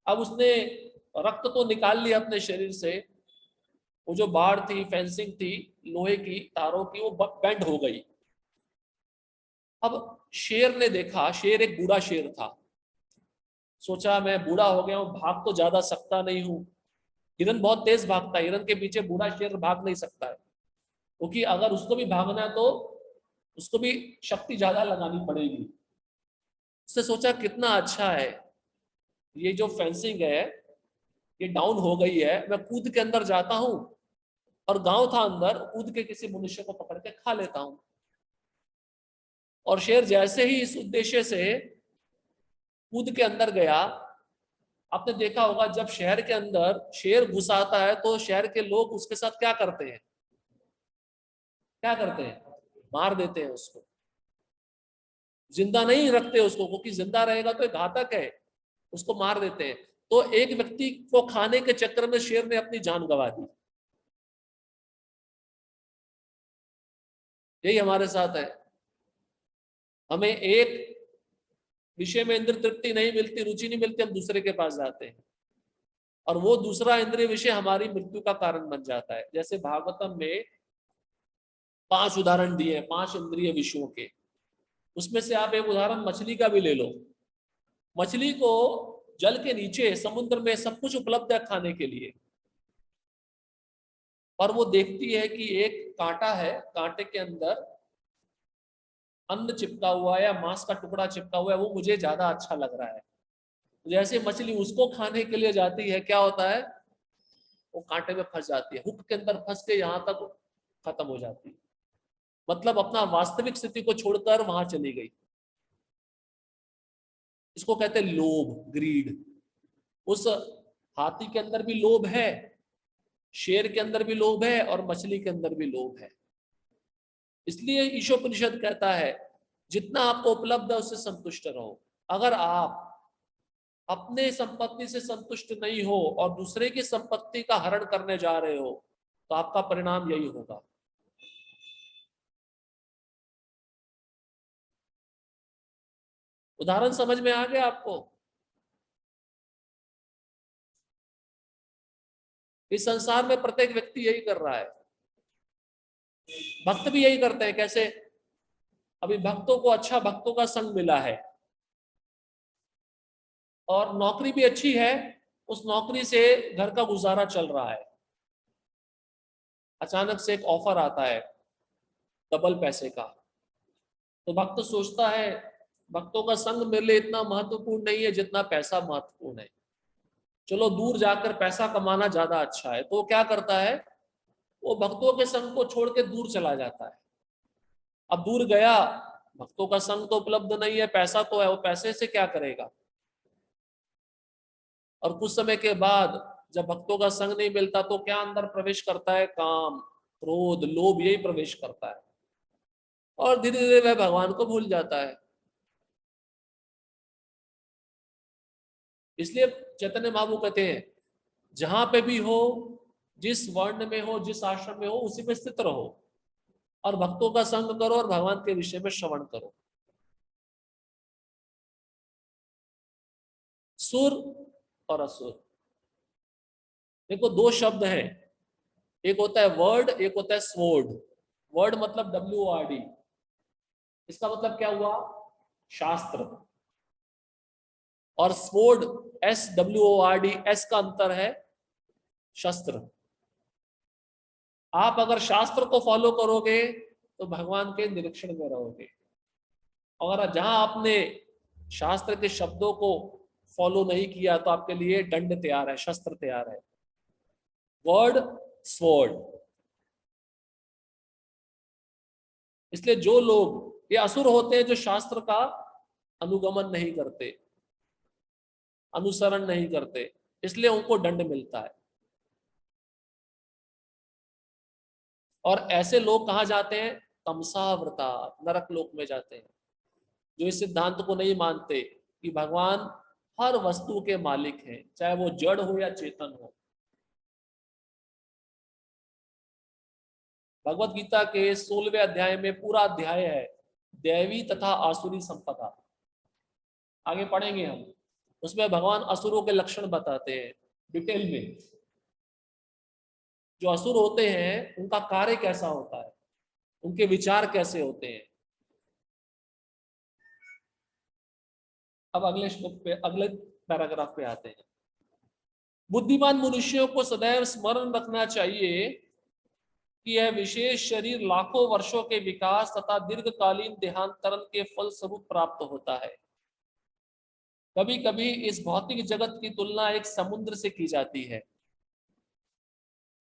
अब उसने रक्त तो निकाल लिया अपने शरीर से, वो जो बाड़ थी, फेंसिंग थी लोहे की तारों की, वो बेंड हो गई। अब शेर ने देखा, शेर एक बूढ़ा शेर था, सोचा मैं बूढ़ा हो गया हूं, भाग तो ज्यादा सकता नहीं हूं। हिरन बहुत तेज भागता है, हिरन के पीछे बूढ़ा शेर भाग नहीं सकता है, क्योंकि अगर उसको भी भागना है तो उसको भी शक्ति ज्यादा लगानी पड़ेगी। उसने सोचा कितना अच्छा है, ये जो फेंसिंग है ये डाउन हो गई है, मैं कूद के अंदर जाता हूं और गांव था अंदर, कूद के किसी मनुष्य को पकड़ के खा लेता हूं। और शेर जैसे ही इस उद्देश्य से कूद के अंदर गया, आपने देखा होगा जब शहर के अंदर शेर घुस आता है तो शहर के लोग उसके साथ क्या करते हैं, क्या करते हैं, मार देते हैं उसको, जिंदा नहीं रखते उसको, क्योंकि जिंदा रहेगा तो घातक है, उसको मार देते हैं। तो एक व्यक्ति को खाने के चक्कर में शेर ने अपनी जान गंवा दी। यही हमारे साथ है, हमें एक विषय में इंद्र तृप्ति नहीं मिलती, रुचि नहीं मिलती, हम दूसरे के पास जाते हैं और वो दूसरा इंद्रिय विषय हमारी मृत्यु का कारण बन जाता है। जैसे भागवतम में 5 उदाहरण दिए हैं 5 इंद्रिय विषयों के, उसमें से आप एक उदाहरण मछली का भी ले लो। मछली को जल के नीचे समुद्र में सब कुछ उपलब्ध है खाने के लिए, पर वो देखती है कि एक कांटा है, कांटे के अंदर अन्न चिपका हुआ है या मांस का टुकड़ा चिपका हुआ है, वो मुझे ज्यादा अच्छा लग रहा है। जैसे मछली उसको खाने के लिए जाती है, क्या होता है, वो कांटे में फंस जाती है, हुक के अंदर फंस के यहां तक खत्म हो जाती है। मतलब अपना वास्तविक स्थिति को छोड़कर वहां चली गई। इसको कहते हैं लोभ, ग्रीड। उस हाथी के अंदर भी लोभ है, शेर के अंदर भी लोभ है और मछली के अंदर भी लोभ है। इसलिए ईशोपनिषद कहता है जितना आपको उपलब्ध है उससे संतुष्ट रहो। अगर आप अपने संपत्ति से संतुष्ट नहीं हो और दूसरे की संपत्ति का हरण करने जा रहे हो तो आपका परिणाम यही होगा। उदाहरण समझ में आ गया आपको? इस संसार में प्रत्येक व्यक्ति यही कर रहा है, भक्त भी यही करते हैं। कैसे? अभी भक्तों को अच्छा भक्तों का संग मिला है और नौकरी भी अच्छी है, उस नौकरी से घर का गुजारा चल रहा है। अचानक से एक ऑफर आता है डबल पैसे का, तो भक्त सोचता है भक्तों का संग मेरे लिए इतना महत्वपूर्ण नहीं है जितना पैसा महत्वपूर्ण है, चलो दूर जाकर पैसा कमाना ज्यादा अच्छा है। तो वो क्या करता है, वो भक्तों के संग को छोड़ के दूर चला जाता है। अब दूर गया, भक्तों का संग तो उपलब्ध नहीं है, पैसा तो है, वो पैसे से क्या करेगा। और कुछ समय के बाद जब भक्तों का संग नहीं मिलता तो क्या अंदर प्रवेश करता है, काम, क्रोध, लोभ, यही प्रवेश करता है और धीरे धीरे वह भगवान को भूल जाता है। इसलिए चैतन्य महाप्रभु कहते हैं जहां पे भी हो, जिस वर्ण में हो, जिस आश्रम में हो, उसी में स्थित रहो और भक्तों का संग करो और भगवान के विषय में श्रवण करो। सुर और असुर, देखो दो शब्द हैं, एक होता है वर्ड, एक होता है स्वॉर्ड। वर्ड मतलब WORD, इसका मतलब क्या हुआ? शास्त्र। और स्वॉर्ड SWORD, एस का अंतर है शस्त्र। आप अगर शास्त्र को फॉलो करोगे तो भगवान के निरीक्षण में रहोगे, और जहां आपने शास्त्र के शब्दों को फॉलो नहीं किया तो आपके लिए दंड तैयार है, शस्त्र तैयार है। Word, sword. इसलिए जो लोग, ये असुर होते हैं जो शास्त्र का अनुगमन नहीं करते, अनुसरण नहीं करते, इसलिए उनको दंड मिलता है। और ऐसे लोग कहां जाते हैं? तमसावृता, नरक लोक में जाते हैं, जो इस सिद्धांत को नहीं मानते कि भगवान हर वस्तु के मालिक हैं, चाहे वो जड़ हो या चेतन हो। भगवत गीता के 16वें अध्याय में पूरा अध्याय है दैवी तथा आसुरी संपदा, आगे पढ़ेंगे हम। उसमें भगवान असुरों के लक्षण बताते हैं डिटेल में। जो असुर होते हैं उनका कार्य कैसा होता है, उनके विचार कैसे होते हैं। अब अगले श्लोक पे, अगले पैराग्राफ पे आते हैं। बुद्धिमान मनुष्यों को सदैव स्मरण रखना चाहिए कि यह विशेष शरीर लाखों वर्षों के विकास तथा दीर्घकालीन देहांतरण के फल स्वरूप प्राप्त होता है। कभी कभी इस भौतिक जगत की तुलना एक समुद्र से की जाती है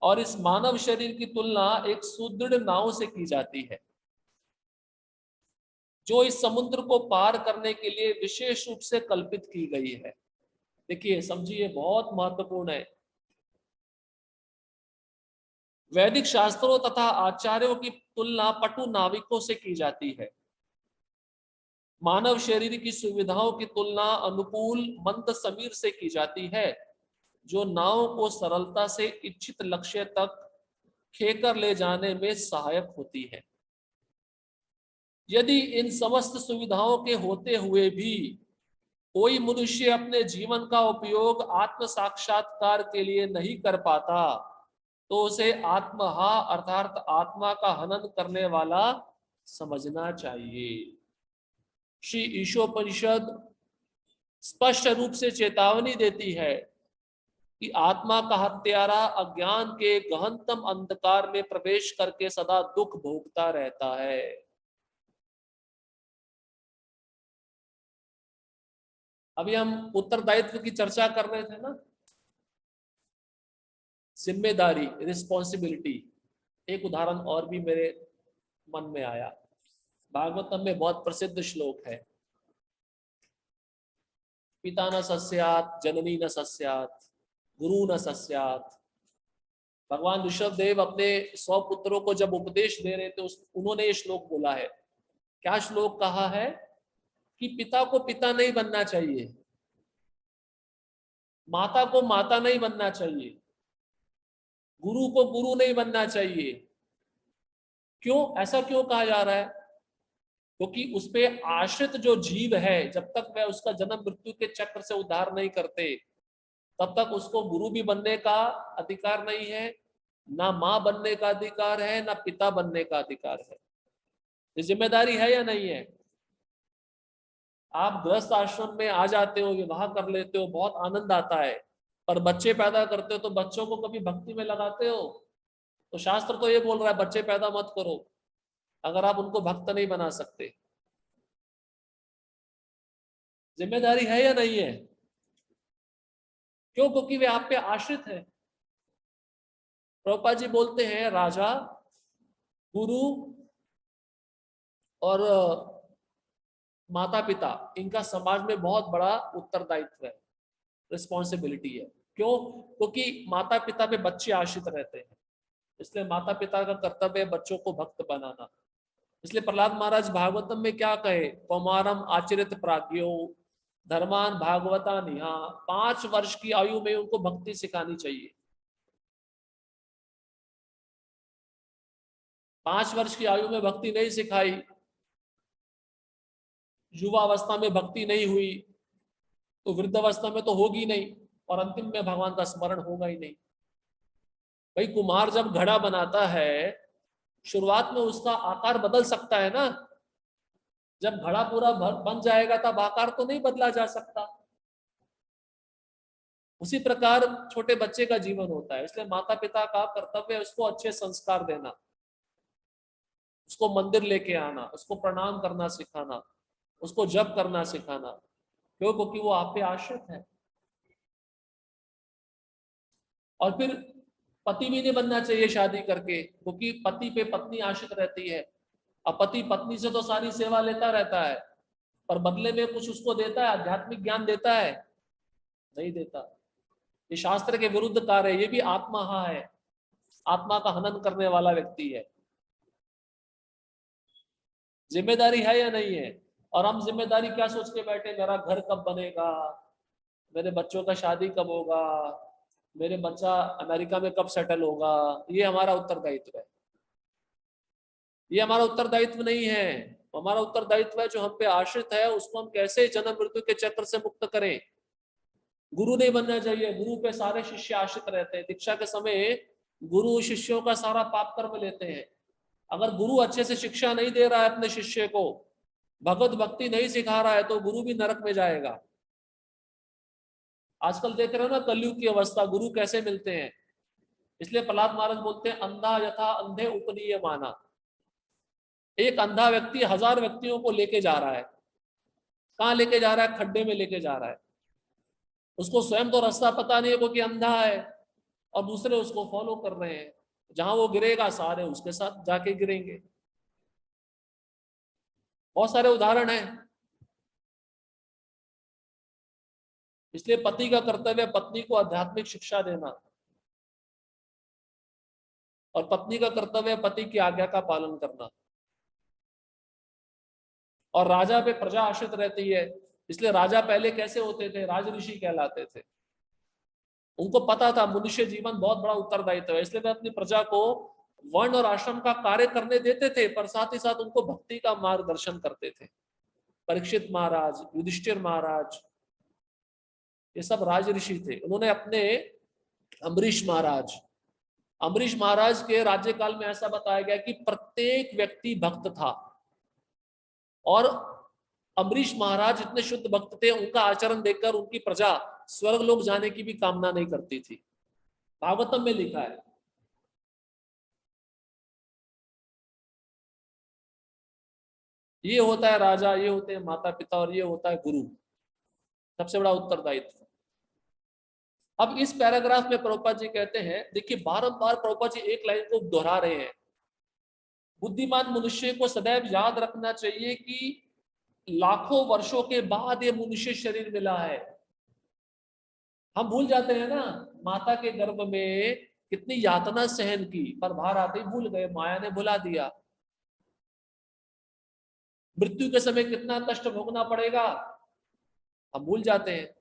और इस मानव शरीर की तुलना एक सुदृढ़ नाव से की जाती है, जो इस समुद्र को पार करने के लिए विशेष रूप से कल्पित की गई है। देखिए, समझिए, बहुत महत्वपूर्ण है। वैदिक शास्त्रों तथा आचार्यों की तुलना पटु नाविकों से की जाती है। मानव शरीर की सुविधाओं की तुलना अनुकूल मंद समीर से की जाती है, जो नाव को सरलता से इच्छित लक्ष्य तक खेकर ले जाने में सहायक होती है। यदि इन समस्त सुविधाओं के होते हुए भी कोई मनुष्य अपने जीवन का उपयोग आत्म साक्षात्कार के लिए नहीं कर पाता, तो उसे आत्महा अर्थात आत्मा का हनन करने वाला समझना चाहिए। श्री ईशोपनिषद स्पष्ट रूप से चेतावनी देती है कि आत्मा का हत्यारा अज्ञान के गहनतम अंधकार में प्रवेश करके सदा दुख भोगता रहता है। अभी हम उत्तरदायित्व की चर्चा कर रहे थे ना, जिम्मेदारी, रिस्पॉन्सिबिलिटी। एक उदाहरण और भी मेरे मन में आया। भागवतम में बहुत प्रसिद्ध श्लोक है, पिता न सस्यात जननी न सस्यात गुरु न सस्यात। भगवान ऋषभ देव अपने 100 पुत्रों को जब उपदेश दे रहे थे, उन्होंने ये श्लोक बोला है। क्या श्लोक कहा है? कि पिता को पिता नहीं बनना चाहिए, माता को माता नहीं बनना चाहिए, गुरु को गुरु नहीं बनना चाहिए। क्यों, ऐसा क्यों कहा जा रहा है? क्योंकि उस पे आश्रित जो जीव है, जब तक वह उसका जन्म मृत्यु के चक्र से उद्धार नहीं करते, तब तक उसको गुरु भी बनने का अधिकार नहीं है, ना मां बनने का अधिकार है, ना पिता बनने का अधिकार है। ये जिम्मेदारी है या नहीं है? आप गृहस्थ आश्रम में आ जाते हो, विवाह कर लेते हो, बहुत आनंद आता है, पर बच्चे पैदा करते हो तो बच्चों को कभी भक्ति में लगाते हो? तो शास्त्र तो ये बोल रहा है बच्चे पैदा मत करो अगर आप उनको भक्त नहीं बना सकते। जिम्मेदारी है या नहीं है? क्यों? क्योंकि वे आप पे आश्रित है। प्रभुपाद जी बोलते हैं राजा, गुरु और माता पिता, इनका समाज में बहुत बड़ा उत्तरदायित्व है, रिस्पॉन्सिबिलिटी है। क्यों? क्योंकि माता पिता पे बच्चे आश्रित रहते हैं, इसलिए माता पिता का कर्तव्य है बच्चों को भक्त बनाना। इसलिए प्रहलाद महाराज भागवतम में क्या कहे? कौमारम आचरित प्राज्ञो धर्मान भागवता निहा। 5 वर्ष की आयु में उनको भक्ति सिखानी चाहिए। 5 वर्ष की आयु में भक्ति नहीं सिखाई, युवा अवस्था में भक्ति नहीं हुई, तो वृद्ध अवस्था में तो होगी नहीं, और अंतिम में भगवान का स्मरण होगा ही नहीं। भाई कुम्हार जब घड़ा बनाता है, शुरुआत में उसका आकार बदल सकता है ना, जब घड़ा पूरा बन जाएगा तब आकार तो नहीं बदला जा सकता। उसी प्रकार छोटे बच्चे का जीवन होता है, इसलिए माता पिता का कर्तव्य है उसको अच्छे संस्कार देना, उसको मंदिर लेके आना, उसको प्रणाम करना सिखाना, उसको जप करना सिखाना। क्यों? क्योंकि वो आप पे आश्रित है। और फिर पति भी नहीं बनना चाहिए शादी करके, क्योंकि पति पे पत्नी आश्रित रहती है। अब पति पत्नी से तो सारी सेवा लेता रहता है, पर बदले में कुछ उसको देता है, आध्यात्मिक ज्ञान देता है? नहीं देता। ये शास्त्र के विरुद्ध कार्य है, ये भी आत्मा है, आत्मा का हनन करने वाला व्यक्ति है। जिम्मेदारी है या नहीं है? और हम जिम्मेदारी क्या सोच के बैठे, मेरा घर कब बनेगा, मेरे बच्चों का शादी कब होगा, मेरे बच्चा अमेरिका में कब सेटल होगा, ये हमारा उत्तरदायित्व है। ये हमारा उत्तरदायित्व नहीं है। हमारा उत्तरदायित्व है जो हम पे आश्रित है उसको हम कैसे जन्म मृत्यु के चक्र से मुक्त करें। गुरु नहीं बनना चाहिए, गुरु पे सारे शिष्य आश्रित रहते हैं। दीक्षा के समय गुरु शिष्यों का सारा पाप कर्म लेते हैं। अगर गुरु अच्छे से शिक्षा नहीं दे रहा है अपने शिष्य को, भगवत भक्ति नहीं सिखा रहा है, तो गुरु भी नरक में जाएगा। आजकल देख रहे हो ना कलयुग की अवस्था, गुरु कैसे मिलते हैं। इसलिए प्रहलाद महाराज बोलते हैं, अंधा यथा अंधे उपनीय माना। एक अंधा व्यक्ति 1000 व्यक्तियों को लेके जा रहा है। कहाँ लेके जा रहा है? खड्डे में लेके जा रहा है। उसको स्वयं तो रास्ता पता नहीं है क्योंकि अंधा है, और दूसरे उसको फॉलो कर रहे हैं। जहां वो गिरेगा सारे उसके साथ जाके गिरेंगे। बहुत सारे उदाहरण हैं। इसलिए पति का कर्तव्य पत्नी को आध्यात्मिक शिक्षा देना, और पत्नी का कर्तव्य पति की आज्ञा का पालन करना। और राजा पे प्रजा आश्रित रहती है, इसलिए राजा पहले कैसे होते थे? राज ऋषि कहलाते थे। उनको पता था मनुष्य जीवन बहुत बड़ा उत्तरदायित्व है, इसलिए वे अपनी प्रजा को वर्ण और आश्रम का कार्य करने देते थे, पर साथ ही साथ उनको भक्ति का मार्गदर्शन करते थे। परीक्षित महाराज, युधिष्ठिर महाराज, ये सब राज ऋषि थे। उन्होंने अपने अम्बरीश महाराज, अम्बरीश महाराज के राज्यकाल में ऐसा बताया गया कि प्रत्येक व्यक्ति भक्त था। और अम्बरीश महाराज इतने शुद्ध भक्त थे, उनका आचरण देखकर उनकी प्रजा स्वर्ग लोक जाने की भी कामना नहीं करती थी। भागवतम में लिखा है। ये होता है राजा, ये होते हैं माता पिता, और ये होता है गुरु, सबसे बड़ा उत्तरदायित्व। अब इस पैराग्राफ में प्रभुपाद जी कहते हैं, देखिए बारंबार प्रभुपाद जी एक लाइन को दोहरा रहे हैं। बुद्धिमान मनुष्य को सदैव याद रखना चाहिए कि लाखों वर्षों के बाद ये मनुष्य शरीर मिला है। हम भूल जाते हैं ना, माता के गर्भ में कितनी यातना सहन की, पर बाहर आते ही भूल गए, माया ने भुला दिया। मृत्यु के समय कितना कष्ट भोगना पड़ेगा, हम भूल जाते हैं।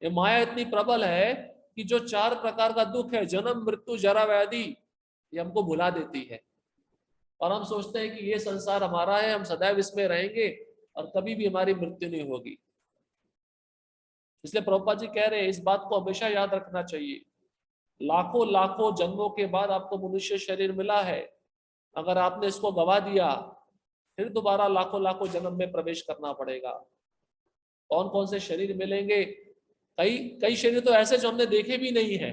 ये माया इतनी प्रबल है कि जो 4 प्रकार का दुख है, जन्म मृत्यु जरा व्याधि, ये हमको भुला देती है। और हम सोचते हैं कि ये संसार हमारा है, हम सदैव इसमें रहेंगे और कभी भी हमारी मृत्यु नहीं होगी। इसलिए प्रभुपाद जी कह रहे हैं, इस बात को हमेशा याद रखना चाहिए। लाखों लाखों जन्मों के बाद आपको मनुष्य शरीर मिला है। अगर आपने इसको गवा दिया, फिर दोबारा लाखों लाखों जन्म में प्रवेश करना पड़ेगा। कौन कौन से शरीर मिलेंगे? कई कई शरीर तो ऐसे जो हमने देखे भी नहीं है।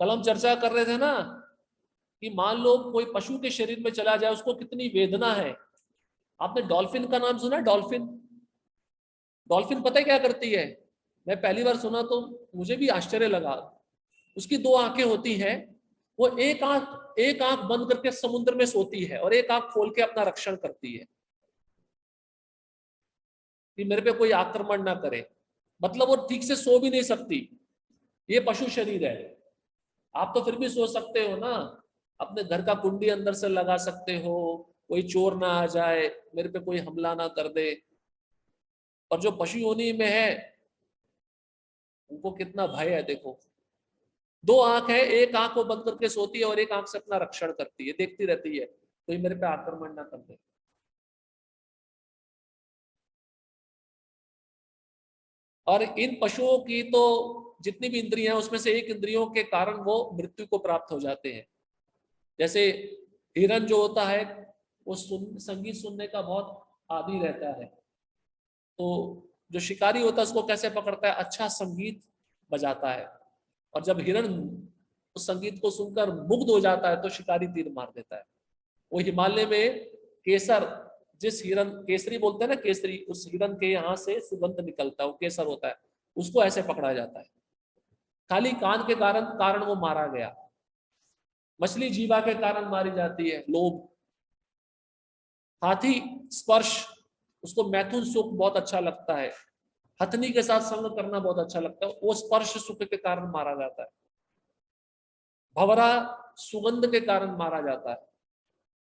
कल हम चर्चा कर रहे थे ना कि मान लो कोई पशु के शरीर में चला जाए, उसको कितनी वेदना है। आपने डॉल्फिन का नाम सुना? डॉल्फिन, डॉल्फिन पता है क्या करती है? मैं पहली बार सुना तो मुझे भी आश्चर्य लगा। उसकी 2 आंखें होती हैं, वो एक आंख बंद करके समुद्र में सोती है और एक आंख खोल के अपना रक्षण करती है कि मेरे पे कोई आक्रमण ना करे। मतलब वो ठीक से सो भी नहीं सकती। ये पशु शरीर है। आप तो फिर भी सो सकते हो ना, अपने घर का कुंडी अंदर से लगा सकते हो, कोई चोर ना आ जाए, मेरे पे कोई हमला ना कर दे। और जो पशु योनि में है उनको कितना भय है देखो। 2 आंख है, एक आंख वो बंद करके सोती है और एक आंख से अपना रक्षण करती है, देखती रहती है कोई मेरे पे आक्रमण ना कर दे। और इन पशुओं की तो जितनी भी इंद्रियां हैं उसमें से एक इंद्रियों के कारण वो मृत्यु को प्राप्त हो जाते हैं। जैसे हिरन जो होता है वो संगीत सुनने का बहुत आदी रहता है, तो जो शिकारी होता है उसको कैसे पकड़ता है, अच्छा संगीत बजाता है, और जब हिरन उस संगीत को सुनकर मुग्ध हो जाता है तो शिकारी तीर मार देता है। वो हिमालय में केसर, जिस हिरन, केसरी बोलते हैं ना, केसरी, उस हिरन के यहाँ से सुगंध निकलता है, वो केसर होता है, उसको ऐसे पकड़ा जाता है। खाली कान के कारण वो मारा गया। मछली जीवा के कारण मारी जाती है, लोभ। हाथी स्पर्श, उसको मैथुन सुख बहुत अच्छा लगता है, हथनी के साथ संग करना बहुत अच्छा लगता है, वो स्पर्श सुख के कारण मारा जाता है। भंवरा सुगंध के कारण मारा जाता है,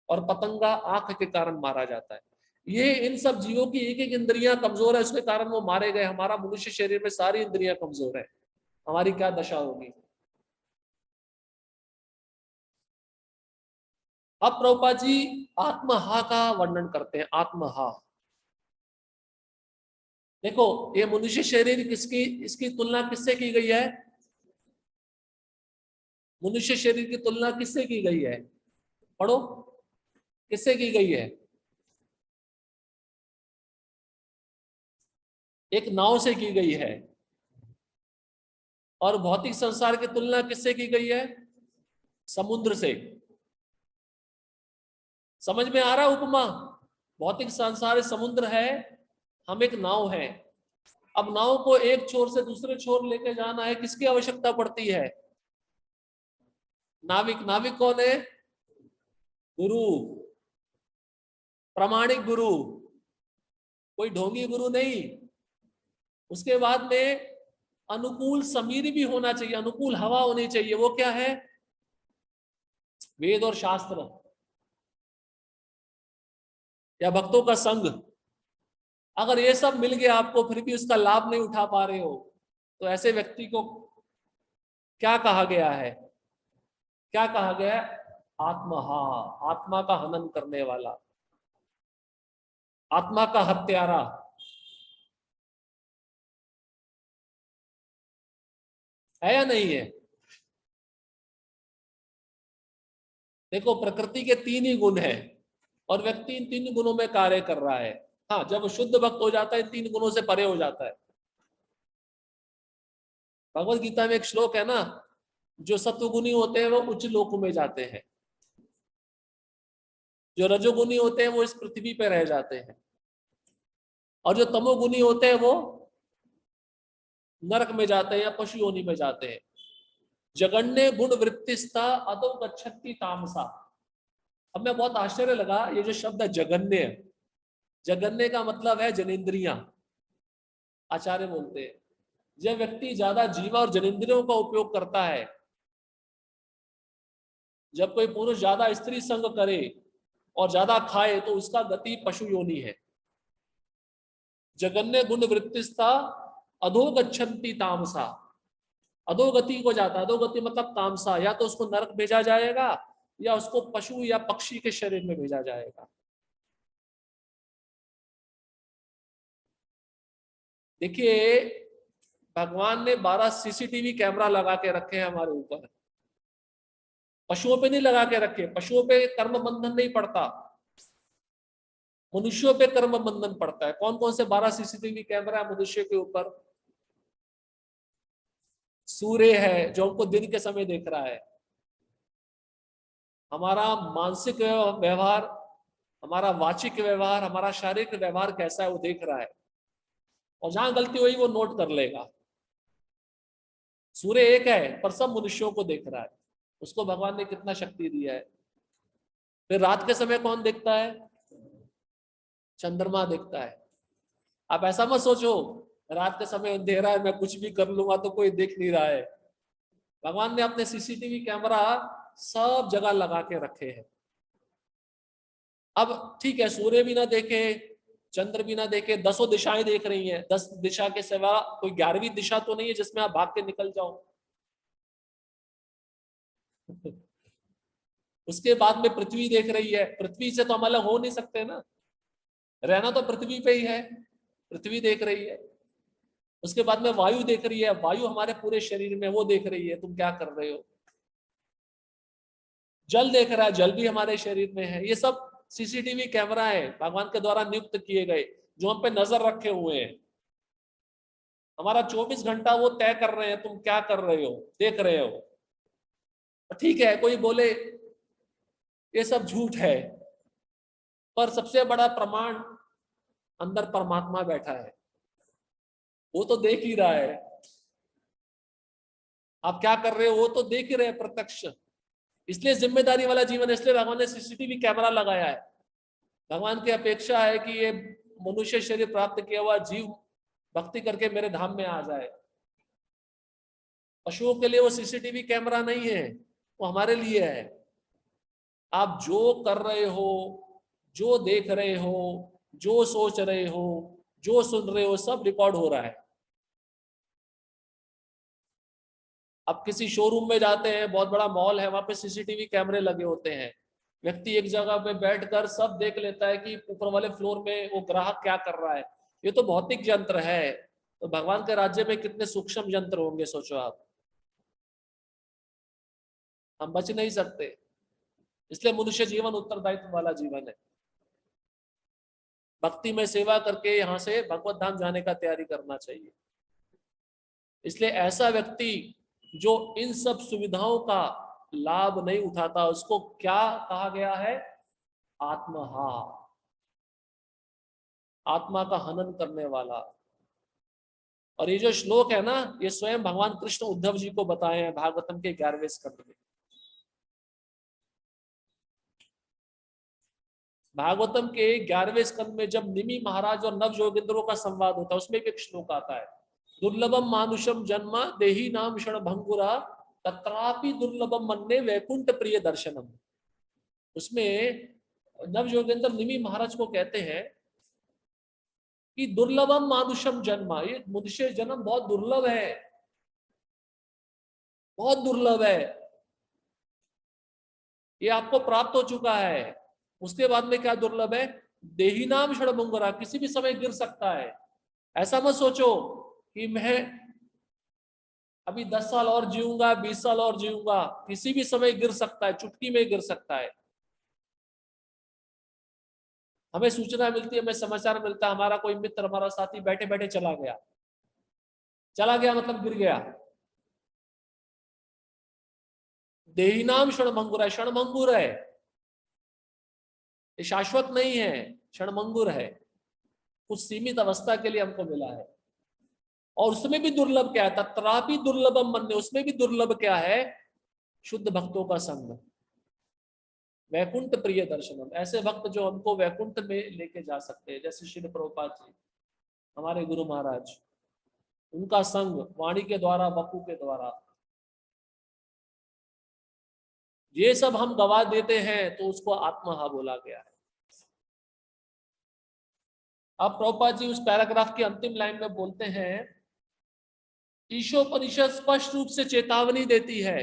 और पतंगा आंख के कारण मारा जाता है। ये इन सब जीवों की एक एक इंद्रियां कमजोर है, उसके कारण वो मारे गए। हमारा मनुष्य शरीर में सारी इंद्रियां कमजोर है, हमारी क्या दशा होगी। अब प्रभुपाद जी आत्महा का वर्णन करते हैं। आत्महा, देखो ये मनुष्य शरीर किसकी, इसकी तुलना किससे की गई है? मनुष्य शरीर की तुलना किससे की गई है? पढ़ो, किससे की गई है? एक नाव से की गई है। और भौतिक संसार की तुलना किससे की गई है? समुद्र से। समझ में आ रहा उपमा? भौतिक संसार समुद्र है, हम एक नाव है। अब नाव को एक छोर से दूसरे छोर लेके जाना है, किसकी आवश्यकता पड़ती है? नाविक। नाविक कौन है? गुरु, प्रामाणिक गुरु, कोई ढोंगी गुरु नहीं। उसके बाद में अनुकूल समीर भी होना चाहिए, अनुकूल हवा होनी चाहिए। वो क्या है? वेद और शास्त्र या भक्तों का संग। अगर ये सब मिल गया आपको फिर भी उसका लाभ नहीं उठा पा रहे हो, तो ऐसे व्यक्ति को क्या कहा गया है? क्या कहा गया है? आत्महा, आत्मा का हनन करने वाला, आत्मा का हत्यारा। है या नहीं है? देखो प्रकृति के तीन ही गुण है, और व्यक्ति इन तीन गुणों में कार्य कर रहा है। हाँ, जब शुद्ध भक्त हो जाता है इन तीन गुणों से परे हो जाता है। भगवत गीता में एक श्लोक है ना, जो सत्वगुणी होते हैं वो उच्च लोक में जाते हैं, जो रजोगुणी होते हैं वो इस पृथ्वी पे रह जाते हैं, और जो तमोगुणी होते हैं वो नरक में जाते हैं या पशु योनि में जाते हैं। जगन्य गुण वृत्तिस्ता अदो गच्छति तामसा। अब मैं बहुत आश्चर्य लगा, ये जो शब्द है जगन्य, जगन्य का मतलब है जनेन्द्रियां। आचार्य बोलते हैं जब व्यक्ति ज्यादा जीवा और जनेन्द्रियों का उपयोग करता है, जब कोई पुरुष ज्यादा स्त्री संग करे और ज्यादा खाए, तो उसका गति पशु योनि है। जगन्य गुण वृत्तिस्ता अधोगच्छन्ति तामसा, अधोगति को जाता है। अधोगति मतलब तामसा, या तो उसको नरक भेजा जाएगा या उसको पशु या पक्षी के शरीर में भेजा जाएगा। देखिए भगवान ने 12 सीसीटीवी कैमरा लगा के रखे हैं हमारे ऊपर, पशुओं पे नहीं लगा के रखे। पशुओं पे कर्म बंधन नहीं पड़ता, मनुष्यों पे कर्म बंधन पड़ता है। कौन कौन से 12 सीसीटीवी कैमरा है मनुष्य के ऊपर? सूर्य है जो हमको दिन के समय देख रहा है, हमारा मानसिक व्यवहार, हमारा वाचिक व्यवहार, हमारा शारीरिक व्यवहार कैसा है वो देख रहा है, और जहां गलती हुई वो नोट कर लेगा। सूर्य एक है पर सब मनुष्यों को देख रहा है, उसको भगवान ने कितना शक्ति दिया है। फिर रात के समय कौन देखता है? चंद्रमा देखता है। आप ऐसा मत सोचो रात के समय अंधेरा है मैं कुछ भी कर लूंगा तो कोई देख नहीं रहा है। भगवान ने अपने सीसीटीवी कैमरा सब जगह लगा के रखे हैं। अब ठीक है, सूर्य भी ना देखे, चंद्र भी ना देखे, 10 दिशाएं देख रही हैं। 10 दिशा के सिवा कोई 11वीं दिशा तो नहीं है जिसमें आप भाग के निकल जाओ। उसके बाद में पृथ्वी देख रही है, पृथ्वी से तो हम अलग हो नहीं सकते ना, रहना तो पृथ्वी पे ही है, पृथ्वी देख रही है। उसके बाद में वायु देख रही है, वायु हमारे पूरे शरीर में, वो देख रही है तुम क्या कर रहे हो। जल देख रहा है, जल भी हमारे शरीर में है। ये सब सीसीटीवी कैमरा है भगवान के द्वारा नियुक्त किए गए, जो हम पे नजर रखे हुए हैं। हमारा 24 घंटा वो तय कर रहे हैं तुम क्या कर रहे हो, देख रहे हो। ठीक है, कोई बोले ये सब झूठ है, पर सबसे बड़ा प्रमाण अंदर परमात्मा बैठा है, वो तो देख ही रहा है। आप क्या कर रहे हो वो तो देख ही रहे हैं प्रत्यक्ष। इसलिए जिम्मेदारी वाला जीवन है, इसलिए भगवान ने सीसीटीवी कैमरा लगाया है। भगवान की अपेक्षा है कि ये मनुष्य शरीर प्राप्त किया हुआ जीव भक्ति करके मेरे धाम में आ जाए। पशुओं के लिए वो सीसीटीवी कैमरा नहीं है, वो हमारे लिए है। आप जो कर रहे हो, जो देख रहे हो, जो सोच रहे हो, जो सुन रहे हो, सब रिकॉर्ड हो रहा है। अब किसी शोरूम में जाते हैं, बहुत बड़ा मॉल है, वहां पे सीसीटीवी कैमरे लगे होते हैं। व्यक्ति एक जगह पे बैठकर सब देख लेता है कि ऊपर वाले फ्लोर में वो ग्राहक क्या कर रहा है। ये तो भौतिक यंत्र है, तो भगवान के राज्य में कितने सूक्ष्म यंत्र होंगे, सोचो आप। हम बच नहीं सकते। इसलिए मनुष्य जीवन उत्तरदायित्व वाला जीवन है। भक्ति में सेवा करके यहां से भगवत धाम जाने का तैयारी करना चाहिए। इसलिए ऐसा व्यक्ति जो इन सब सुविधाओं का लाभ नहीं उठाता, उसको क्या कहा गया है? आत्महा, आत्मा का हनन करने वाला। और ये जो श्लोक है ना, ये स्वयं भगवान कृष्ण उद्धव जी को बताए हैं भागवतम के 11वें स्कंद में। भागवतम के 11वें स्कंद में जब निमि महाराज और नव योगेंद्रों का संवाद होता है, उसमें भी एक श्लोक आता है, दुर्लभम मानुषम जन्म देही नाम क्षण भंगुरा तत्रापि दुर्लभम मन्ने वैकुंठ प्रिय दर्शनम। उसमें नव योगेंद्र निमि महाराज को कहते हैं कि दुर्लभम मानुषम जन्म, ये मनुष्य जन्म बहुत दुर्लभ है, बहुत दुर्लभ है, ये आपको प्राप्त हो चुका है। उसके बाद में क्या दुर्लभ है? देही नाम क्षण भंगुरा, किसी भी समय गिर सकता है। ऐसा मत सोचो कि मैं अभी 10 साल और जीऊंगा, 20 साल और जीऊंगा, किसी भी समय गिर सकता है, चुटकी में गिर सकता है। हमें सूचना मिलती है, हमें समाचार मिलता है, हमारा कोई मित्र, हमारा साथी बैठे बैठे चला गया। चला गया मतलब गिर गया। देही नाम क्षणभंगुर है, क्षणभंगुर है, ये शाश्वत नहीं है, क्षणभंगुर है, कुछ सीमित अवस्था के लिए हमको मिला है। और उसमें भी दुर्लभ क्या है? तत्रापि दुर्लभम मन्ने, उसमें भी दुर्लभ क्या है? शुद्ध भक्तों का संग, वैकुंठ प्रिय दर्शनम, ऐसे भक्त जो हमको वैकुंठ में लेके जा सकते हैं, जैसे श्री प्रभुपाद जी, हमारे गुरु महाराज, उनका संग वाणी के द्वारा, वपु के द्वारा, ये सब हम गवा देते हैं तो उसको आत्महा बोला गया है। अब प्रभुपाद जी उस पैराग्राफ की अंतिम लाइन में बोलते हैं, ईशोपनिषद स्पष्ट रूप से चेतावनी देती है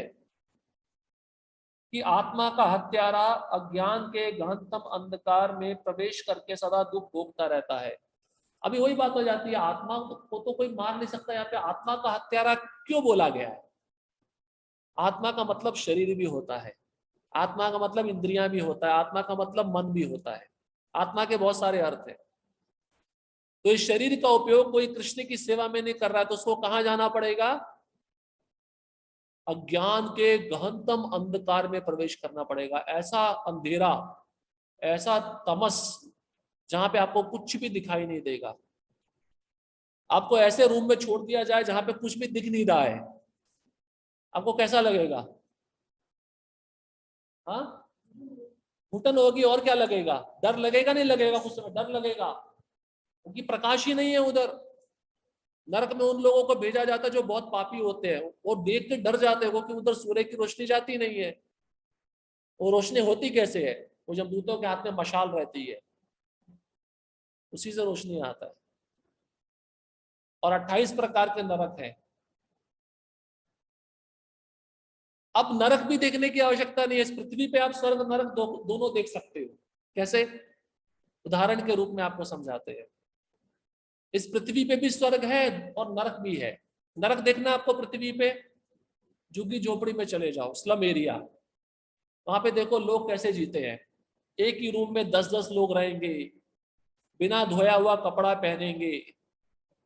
कि आत्मा का हत्यारा अज्ञान के गहनतम अंधकार में प्रवेश करके सदा दुख भोगता रहता है। अभी वही बात हो जाती है, आत्मा को तो कोई मार नहीं सकता, यहाँ पे आत्मा का हत्यारा क्यों बोला गया है? आत्मा का मतलब शरीर भी होता है, आत्मा का मतलब इंद्रियां भी होता है, आत्मा का मतलब मन भी होता है, आत्मा के बहुत सारे अर्थ है। तो इस शरीर का उपयोग कोई कृष्ण की सेवा में नहीं कर रहा है, तो उसको कहां जाना पड़ेगा? अज्ञान के गहनतम अंधकार में प्रवेश करना पड़ेगा। ऐसा अंधेरा, ऐसा तमस, जहां पे आपको कुछ भी दिखाई नहीं देगा। आपको ऐसे रूम में छोड़ दिया जाए जहां पे कुछ भी दिख नहीं रहा है, आपको कैसा लगेगा? हाँ, घुटन होगी, और क्या लगेगा? डर लगेगा, नहीं लगेगा? कुछ समय डर लगेगा, क्योंकि प्रकाश ही नहीं है उधर। नरक में उन लोगों को भेजा जाता है जो बहुत पापी होते हैं, वो देख के डर जाते हैं, क्योंकि उधर सूर्य की रोशनी जाती नहीं है। वो रोशनी होती कैसे है? वो जब दूतों के हाथ में मशाल रहती है, उसी से रोशनी आता है। और 28 प्रकार के नरक हैं। अब नरक भी देखने की आवश्यकता नहीं है, इस पृथ्वी पे आप स्वर्ग नरक दोनों देख सकते हो। कैसे? उदाहरण के रूप में आपको समझाते हैं। इस पृथ्वी पे भी स्वर्ग है और नरक भी है। नरक देखना आपको पृथ्वी पे, झुग्गी झोपड़ी में चले जाओ, स्लम एरिया, वहां पे देखो लोग कैसे जीते हैं। एक ही रूम में 10-10 लोग रहेंगे, बिना धोया हुआ कपड़ा पहनेंगे,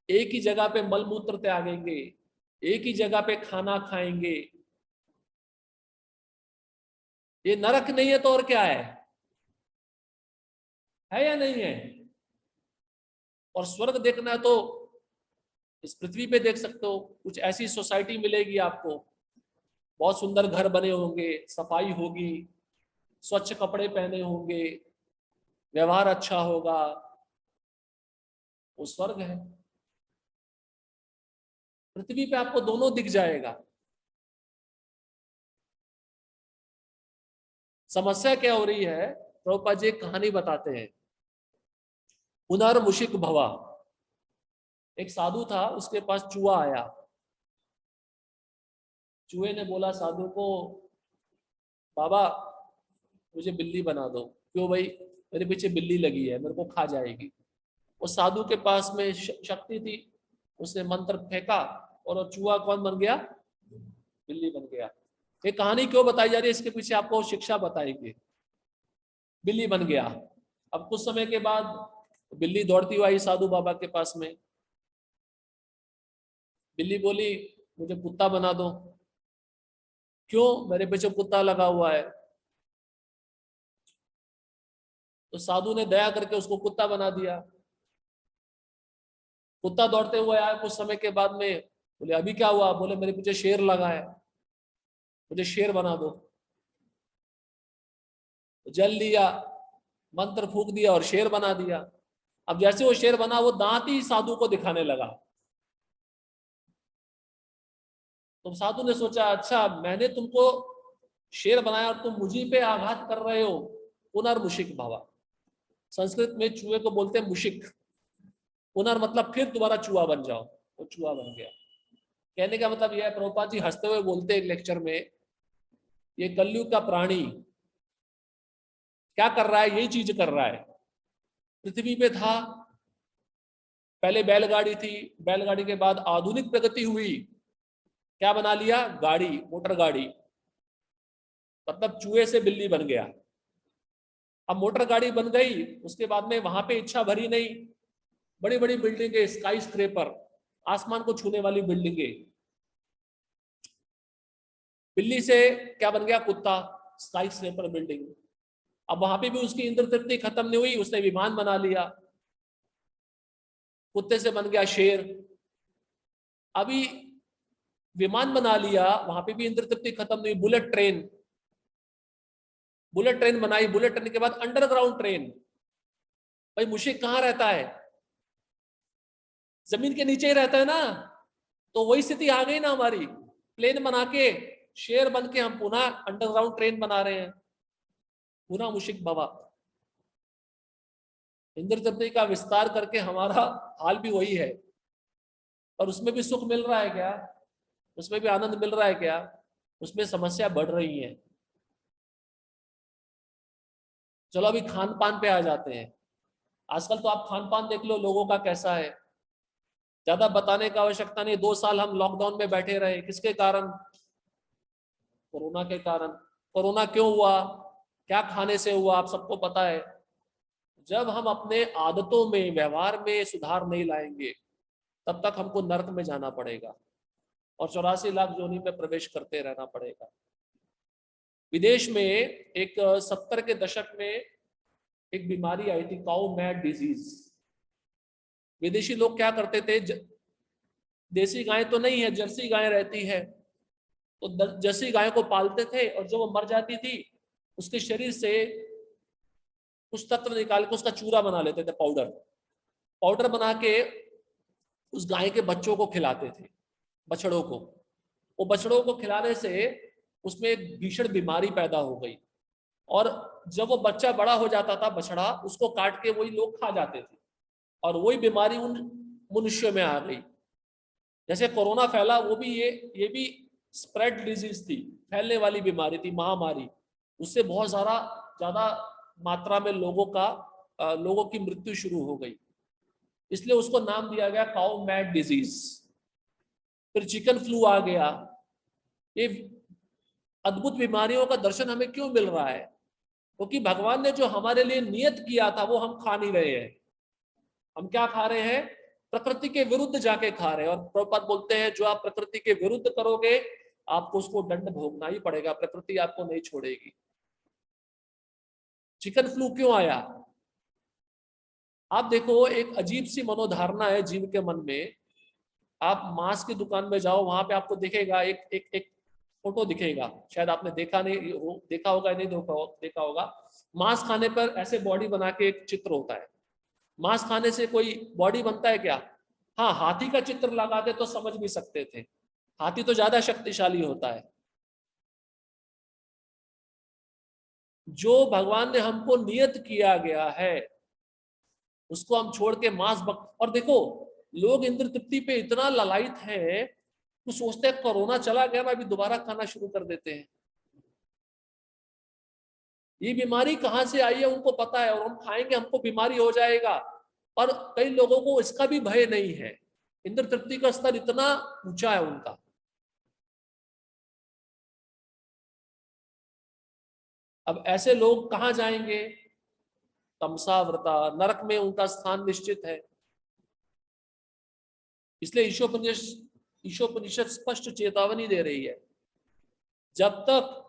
एक ही जगह पे मलमूत्र त्यागेंगे, एक ही जगह पे खाना खाएंगे। ये नरक नहीं है तो और क्या है या नहीं है? और स्वर्ग देखना है तो इस पृथ्वी पे देख सकते हो। कुछ ऐसी सोसाइटी मिलेगी आपको, बहुत सुंदर घर बने होंगे, सफाई होगी, स्वच्छ कपड़े पहने होंगे, व्यवहार अच्छा होगा, वो स्वर्ग है। पृथ्वी पे आपको दोनों दिख जाएगा। समस्या क्या हो रही है, प्रभुपाद जी एक कहानी बताते हैं। पुनर्मुषिक भवा, एक साधु था, उसके पास चूहा आया। चूहे ने बोला साधु को, बाबा मुझे बिल्ली बना दो। क्यों भाई? मेरे पीछे बिल्ली लगी है, मेरे को खा जाएगी। उस साधु के पास में शक्ति थी, उसने मंत्र फेंका और वो चूहा कौन बन गया? बिल्ली बन गया। ये कहानी क्यों बताई जा रही है, इसके पीछे आपको शिक्षा बताएंगे। बिल्ली बन गया। अब कुछ समय के बाद बिल्ली दौड़ती हुई आई साधु बाबा के पास में। बिल्ली बोली मुझे कुत्ता बना दो। क्यों? मेरे पीछे कुत्ता लगा हुआ है। तो साधु ने दया करके उसको कुत्ता बना दिया। कुत्ता दौड़ते हुए आया, कुछ समय के बाद में बोले अभी क्या हुआ? बोले मेरे पीछे शेर लगा है, मुझे शेर बना दो। जल लिया, मंत्र फूक दिया और शेर बना दिया। अब जैसे वो शेर बना, वो दांत ही साधु को दिखाने लगा। तो साधु ने सोचा अच्छा मैंने तुमको शेर बनाया और तुम मुझी पे आघात कर रहे हो। पुनर्मुषिक भावा, संस्कृत में चूहे को बोलते हैं मुशिक। पुनर् मतलब फिर दोबारा चूहा बन जाओ, वो चूहा बन गया। कहने का मतलब यह है, प्रभुपाद जी हंसते हुए बोलते हैं लेक्चर में, ये कलयुग का प्राणी क्या कर रहा है? यही चीज कर रहा है। पृथ्वी पे था, पहले बैलगाड़ी थी, बैलगाड़ी के बाद आधुनिक प्रगति हुई, क्या बना लिया? गाड़ी, मोटर गाड़ी। मतलब चूहे से बिल्ली बन गया। अब मोटर गाड़ी बन गई, उसके बाद में वहां पे इच्छा भरी नहीं, बड़ी बड़ी बिल्डिंगे, स्काई स्क्रेपर, आसमान को छूने वाली बिल्डिंगे। बिल्ली से क्या बन गया? कुत्ता, स्काई स्क्रेपर बिल्डिंग। अब वहां पे भी उसकी इंद्र तृप्ति खत्म नहीं हुई, उसने विमान बना लिया। कुत्ते से बन गया शेर। अभी विमान बना लिया, वहां पे भी इंद्र तृप्ति खत्म नहीं हुई। बुलेट ट्रेन, बुलेट ट्रेन बनाई, बुलेट ट्रेन के बाद अंडरग्राउंड ट्रेन। भाई मुशिक कहाँ रहता है? जमीन के नीचे ही रहता है ना। तो वही स्थिति आ गई ना हमारी। प्लेन बना के, शेर बन के हम पुनः अंडरग्राउंड ट्रेन बना रहे हैं। पुनः मुशिक भवा, इंद्र तृप्ति का विस्तार करके हमारा हाल भी वही है। और उसमें भी सुख मिल रहा है क्या? उसमें भी आनंद मिल रहा है क्या? उसमें समस्या बढ़ रही है। चलो अभी खान पान पे आ जाते हैं। आजकल तो आप खान पान देख लो लोगों का कैसा है, ज्यादा बताने का आवश्यकता नहीं। 2 साल हम लॉकडाउन में बैठे रहे, किसके कारण? कोरोना के कारण। कोरोना क्यों हुआ? क्या खाने से हुआ? आप सबको पता है। जब हम अपने आदतों में, व्यवहार में सुधार नहीं लाएंगे, तब तक हमको नरक में जाना पड़ेगा और 84 लाख जोनी में प्रवेश करते रहना पड़ेगा। विदेश में एक 70 के दशक में एक बीमारी आई थी, काउ मैड डिजीज। विदेशी लोग क्या करते थे, देसी गाय तो नहीं है, जर्सी गाय रहती है, तो जर्सी गाय को पालते थे और जब वो मर जाती थी, उसके शरीर से कुछ तत्व निकाल के उसका चूरा बना लेते थे, पाउडर। पाउडर बना के उस गाय के बच्चों को खिलाते थे, बछड़ों को। वो बछड़ों को खिलाने से उसमें एक भीषण बीमारी पैदा हो गई। और जब वो बच्चा बड़ा हो जाता था, बछड़ा, उसको काट के वही लोग खा जाते थे और वही बीमारी उन मनुष्यों में आ गई। जैसे कोरोना फैला, वो भी ये भी स्प्रेड डिजीज थी, फैलने वाली बीमारी थी, महामारी। उससे बहुत ज्यादा मात्रा में लोगों की मृत्यु शुरू हो गई। इसलिए उसको नाम दिया गया काउ मैट डिजीज। फिर चिकन फ्लू आ गया। ये अद्भुत बीमारियों का दर्शन हमें क्यों मिल रहा है? क्योंकि भगवान ने जो हमारे लिए नियत किया था वो हम खा नहीं रहे हैं। हम क्या खा रहे हैं? प्रकृति के विरुद्ध जाके खा रहे हैं। और प्रभुपाद बोलते हैं जो आप प्रकृति के विरुद्ध करोगे आपको उसको दंड भोगना ही पड़ेगा, प्रकृति आपको नहीं छोड़ेगी। चिकन फ्लू क्यों आया? आप देखो, एक अजीब सी मनोधारणा है जीव के मन में। आप मांस की दुकान में जाओ, वहां पे आपको दिखेगा एक एक एक फोटो दिखेगा, शायद आपने देखा नहीं हो, देखा होगा नहीं देखा होगा। मांस खाने पर ऐसे बॉडी बना के एक चित्र होता है। मांस खाने से कोई बॉडी बनता है क्या? हाँ, हाथी का चित्र लगाते तो समझ भी सकते थे, हाथी तो ज्यादा शक्तिशाली होता है। जो भगवान ने हमको नियत किया गया है उसको हम छोड़ के और देखो, लोग इंद्र तृप्ति पे इतना ललायित है तो सोचते हैं कोरोना चला गया ना, अभी दोबारा खाना शुरू कर देते हैं। ये बीमारी कहां से आई है उनको पता है, और हम खाएंगे हमको बीमारी हो जाएगा। और कई लोगों को इसका भी भय नहीं है। इंद्र तृप्ति का स्तर इतना ऊंचा है उनका। अब ऐसे लोग कहां जाएंगे? तमसावृता नरक में उनका स्थान निश्चित है। इसलिए ईशोपनिषद स्पष्ट चेतावनी दे रही है, जब तक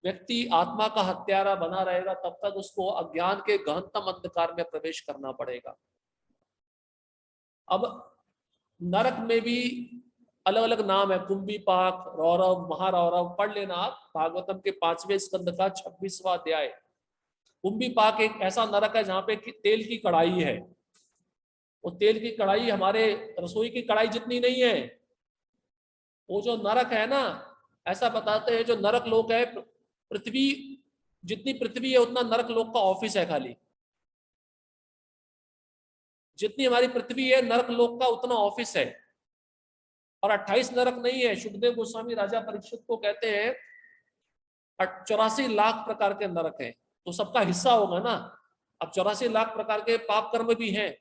व्यक्ति आत्मा का हत्यारा बना रहेगा तब तक उसको अज्ञान के गहनतम अंधकार में प्रवेश करना पड़ेगा। अब नरक में भी अलग अलग नाम है, कुंभी पाक, रौरव, महारौरव। पढ़ लेना आप भागवतम के 5वें स्कंद का 26वां अध्याय। कुंभी पाक एक ऐसा नरक है जहां पे तेल की कढ़ाई है। वो तेल की कढ़ाई हमारे रसोई की कढ़ाई जितनी नहीं है। वो जो नरक है ना, ऐसा बताते हैं जो नरक लोक है, पृथ्वी जितनी पृथ्वी है उतना नरक लोक का ऑफिस है खाली। जितनी हमारी पृथ्वी है नरक लोक का उतना ऑफिस है। और 28 नरक नहीं है। सुखदेव गोस्वामी राजा परीक्षित को कहते हैं 84 लाख प्रकार के नरक हैं, तो सबका हिस्सा होगा ना। अब 84 लाख प्रकार के पाप कर्म भी हैं,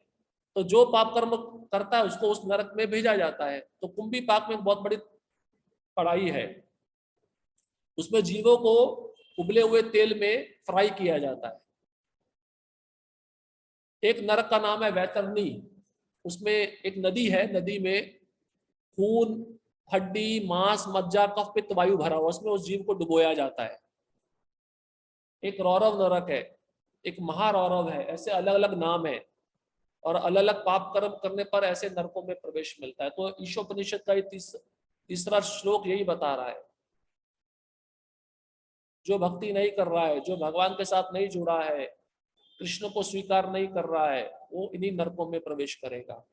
तो जो पाप कर्म करता है उसको उस नरक में भेजा जाता है। तो कुंभी पाक में बहुत बड़ी कढ़ाई है, उसमें जीवों को उबले हुए तेल में फ्राई किया जाता है। एक नरक का नाम है वैतरणी। उसमें एक नदी है, नदी में खून, हड्डी, मांस, मज्जा, कफ, पित्त, वायु भरा हुआ, उसमें उस जीव को डुबोया जाता है। एक रौरव नरक है, एक महारौरव है। ऐसे अलग अलग नाम है, और अलग अलग पाप कर्म करने पर ऐसे नरकों में प्रवेश मिलता है। तो ईशोपनिषद का ये तीसरा श्लोक यही बता रहा है, जो भक्ति नहीं कर रहा है, जो भगवान के साथ नहीं जुड़ा है, कृष्ण को स्वीकार नहीं कर रहा है, वो इन्हीं नरकों में प्रवेश करेगा।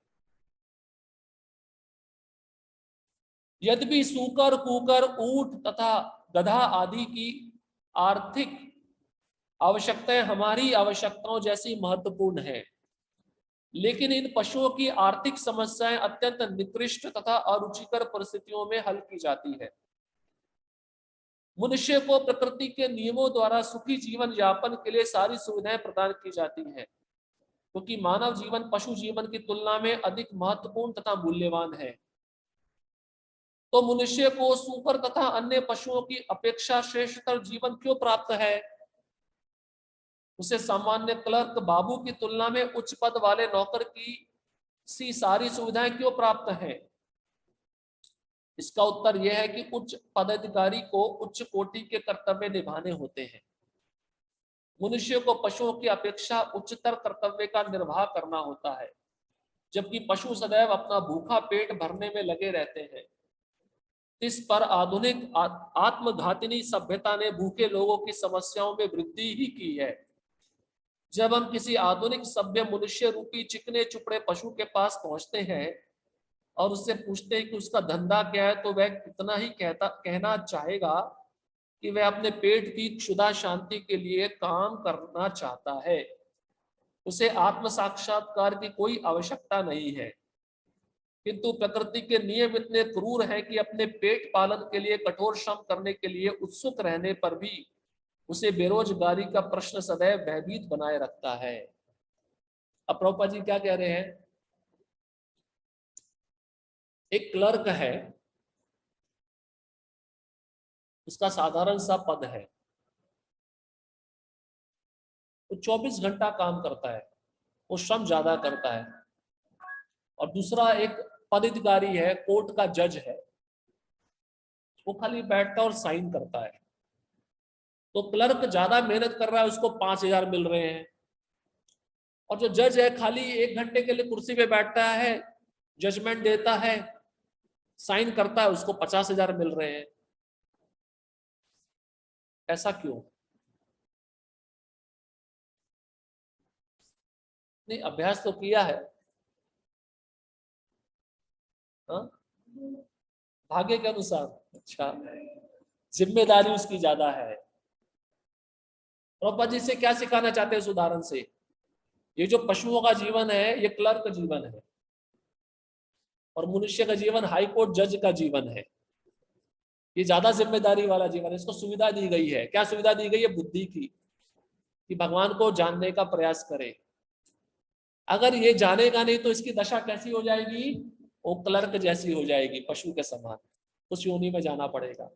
यद्यपि सूकर, कुकर, ऊंट तथा गधा आदि की आर्थिक आवश्यकताएं हमारी आवश्यकताओं जैसी महत्वपूर्ण है, लेकिन इन पशुओं की आर्थिक समस्याएं अत्यंत निकृष्ट तथा अरुचिकर परिस्थितियों में हल की जाती है। मनुष्य को प्रकृति के नियमों द्वारा सुखी जीवन यापन के लिए सारी सुविधाएं प्रदान की जाती हैं, क्योंकि मानव जीवन पशु जीवन की तुलना में अधिक महत्वपूर्ण तथा मूल्यवान है। तो मनुष्य को सुकर तथा अन्य पशुओं की अपेक्षा श्रेष्ठतर जीवन क्यों प्राप्त है? उसे सामान्य क्लर्क बाबू की तुलना में उच्च पद वाले नौकर की सी सारी सुविधाएं क्यों प्राप्त हैं? इसका उत्तर यह है कि उच्च पदाधिकारी को उच्च कोटि के कर्तव्य निभाने होते हैं। मनुष्य को पशुओं की अपेक्षा उच्चतर कर्तव्य का निर्वाह करना होता है, जबकि पशु सदैव अपना भूखा पेट भरने में लगे रहते हैं। इस पर आधुनिक आत्मघातिनी सभ्यता ने भूखे लोगों की समस्याओं में वृद्धि ही की है। जब हम किसी आधुनिक सभ्य मनुष्य रूपी चिकने चुपड़े पशु के पास पहुंचते हैं और उससे पूछते हैं कि उसका धंधा क्या है, तो वह इतना ही कहना चाहेगा कि वह अपने पेट की क्षुधा शांति के लिए काम करना चाहता है। उसे आत्म साक्षात्कार की कोई आवश्यकता नहीं है। किंतु प्रकृति के नियम इतने क्रूर हैं कि अपने पेट पालन के लिए कठोर श्रम करने के लिए उत्सुक रहने पर भी उसे बेरोजगारी का प्रश्न सदैव भयभीत बनाए रखता है। अब प्रभुपाद जी क्या कह रहे हैं, एक क्लर्क है, उसका साधारण सा पद है, वो 24 घंटा काम करता है, वो श्रम ज्यादा करता है। और दूसरा एक पदाधिकारी है, कोर्ट का जज है, वो खाली बैठता और साइन करता है। तो क्लर्क ज्यादा मेहनत कर रहा है, उसको 5,000 मिल रहे हैं, और जो जज है खाली 1 घंटे के लिए कुर्सी पे बैठता है, जजमेंट देता है, साइन करता है, उसको 50,000 मिल रहे हैं। ऐसा क्यों? नहीं, अभ्यास तो किया है। हाँ? भाग्य के अनुसार। अच्छा, जिम्मेदारी उसकी ज्यादा है। प्रभुपाद जी से क्या सिखाना चाहते हैं इस उदाहरण से? ये जो पशुओं का जीवन है, ये क्लर्क जीवन है, और मनुष्य का जीवन हाई कोर्ट जज का जीवन है। ये ज्यादा जिम्मेदारी वाला जीवन है। इसको सुविधा दी गई है, क्या सुविधा दी गई है? बुद्धि की, कि भगवान को जानने का प्रयास करे। अगर ये जानेगा नहीं तो इसकी दशा कैसी हो जाएगी? वो क्लर्क जैसी हो जाएगी, पशु के समान। उस योनि में जाना पड़ेगा।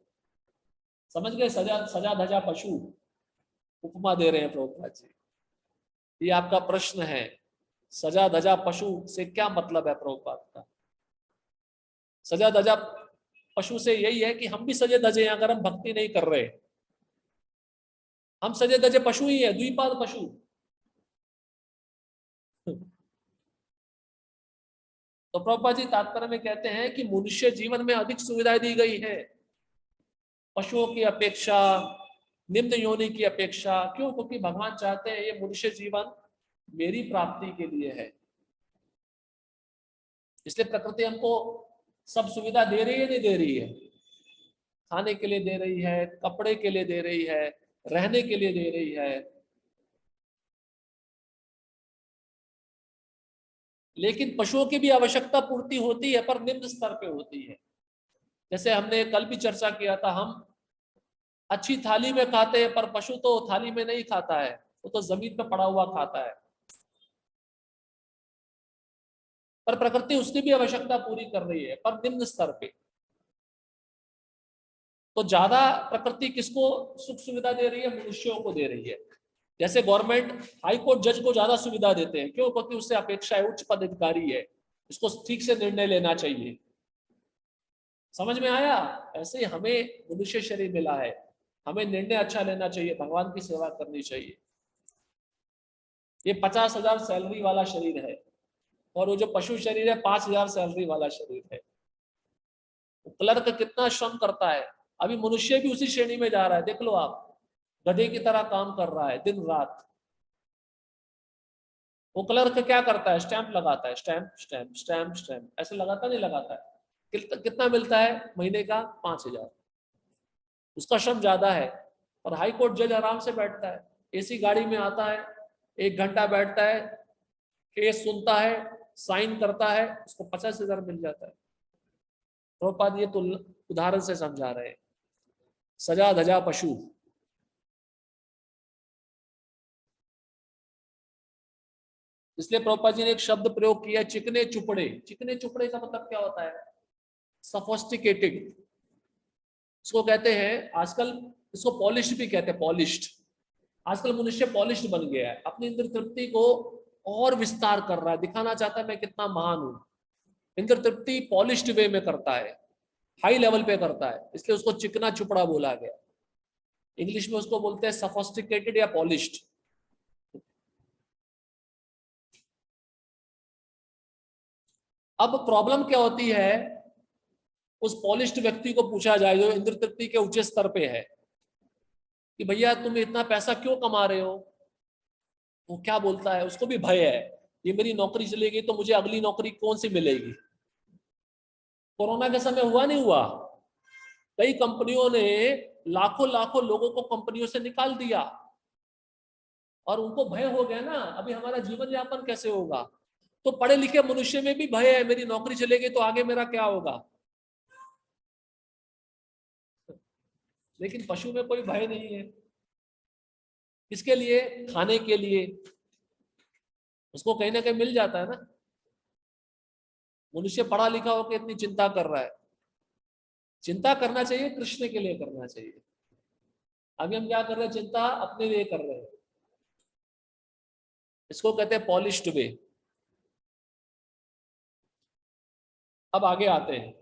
समझ गए? सजा सजा धजा पशु उपमा दे रहे हैं प्रभुपाद जी। ये आपका प्रश्न है, सजा धजा पशु से क्या मतलब है प्रभुपाद का? सजा धजा पशु से यही है कि हम भी सजे धजे हैं अगर हम भक्ति नहीं कर रहे। हम सजे धजे पशु ही है, द्विपाद पशु। तो प्रभुपाद जी तात्पर्य में कहते हैं कि मनुष्य जीवन में अधिक सुविधाएं दी गई है पशुओं की अपेक्षा, निम्न योनि की अपेक्षा। क्यों? क्योंकि भगवान चाहते हैं ये मनुष्य जीवन मेरी प्राप्ति के लिए है। इसलिए प्रकृति हमको सब सुविधा दे रही है, नहीं दे रही है? खाने के लिए दे रही है, कपड़े के लिए दे रही है, रहने के लिए दे रही है। लेकिन पशुओं की भी आवश्यकता पूर्ति होती है, पर निम्न स्तर पे होती है। जैसे हमने कल भी चर्चा किया था, हम अच्छी थाली में खाते हैं, पर पशु तो थाली में नहीं खाता है, वो तो जमीन पे पड़ा हुआ खाता है। पर प्रकृति उसकी भी आवश्यकता पूरी कर रही है, पर निम्न स्तर पे। तो ज्यादा प्रकृति किसको सुख सुविधा दे रही है? मनुष्यों को दे रही है। जैसे गवर्नमेंट हाई कोर्ट जज को ज्यादा सुविधा देते हैं, क्यों? क्योंकि उससे अपेक्षा है, उच्च पदाधिकारी है, इसको ठीक से निर्णय लेना चाहिए। समझ में आया? ऐसे ही हमें मनुष्य शरीर मिला है, हमें निर्णय अच्छा लेना चाहिए, भगवान की सेवा करनी चाहिए। ये 50,000 सैलरी वाला शरीर है, और वो जो पशु शरीर है 5,000 सैलरी वाला शरीर है। क्लर्क कितना श्रम करता है, अभी मनुष्य भी उसी श्रेणी में जा रहा है। देख लो आप, गधे की तरह काम कर रहा है दिन रात। वो क्लर्क क्या करता है? स्टैंप लगाता है, स्टैंप स्टैंप स्टैंप स्टैंप, ऐसे लगाता नहीं लगाता है? कितना मिलता है महीने का? 5,000। उसका श्रम ज्यादा है। और हाई कोर्ट जज आराम से बैठता है, एसी गाड़ी में आता है, 1 घंटा बैठता है, केस सुनता है, साइन करता है, उसको 50,000 मिल जाता है। प्रभुपाद ये तो उदाहरण से समझा रहे हैं, सजा धजा पशु। इसलिए प्रभुपाद जी ने एक शब्द प्रयोग किया, चिकने चुपड़े। चिकने चुपड़े का मतलब क्या होता है? सफोस्टिकेटेड। इसको कहते हैं आजकल, इसको पॉलिश्ड भी कहते हैं, पॉलिश्ड। आजकल मनुष्य पॉलिश्ड बन गया है, अपनी इंद्र तृप्ति को और विस्तार कर रहा है, दिखाना चाहता है मैं कितना महान हूं। इंद्र तृप्ति पॉलिश्ड वे में करता है, हाई लेवल पे करता है, इसलिए उसको चिकना चुपड़ा बोला गया। इंग्लिश में उसको बोलते हैं सफोस्टिकेटेड या पॉलिश्ड। अब प्रॉब्लम क्या होती है? उस पॉलिश्ड व्यक्ति को पूछा जाए जो इंद्र तृप्ति के ऊंचे स्तर पे है, कि भैया तुम इतना पैसा क्यों कमा रहे हो? वो क्या बोलता है? उसको भी भय है, ये मेरी नौकरी चलेगी तो मुझे अगली नौकरी कौन सी मिलेगी। कोरोना के समय हुआ नहीं हुआ? कई कंपनियों ने लाखों लाखों लोगों को कंपनियों से निकाल दिया, और उनको भय हो गया ना, अभी हमारा जीवन यापन कैसे होगा। तो पढ़े लिखे मनुष्य में भी भय है, मेरी नौकरी चलेगी तो आगे मेरा क्या होगा। लेकिन पशु में कोई भय नहीं है। किसके लिए? खाने के लिए। उसको कहीं ना कहीं मिल जाता है ना। मनुष्य पढ़ा लिखा होकर इतनी चिंता कर रहा है, चिंता करना चाहिए कृष्ण के लिए करना चाहिए। अभी हम क्या कर रहे हैं, चिंता अपने लिए कर रहे हैं। इसको कहते हैं पॉलिश्ड वे। अब आगे आते हैं।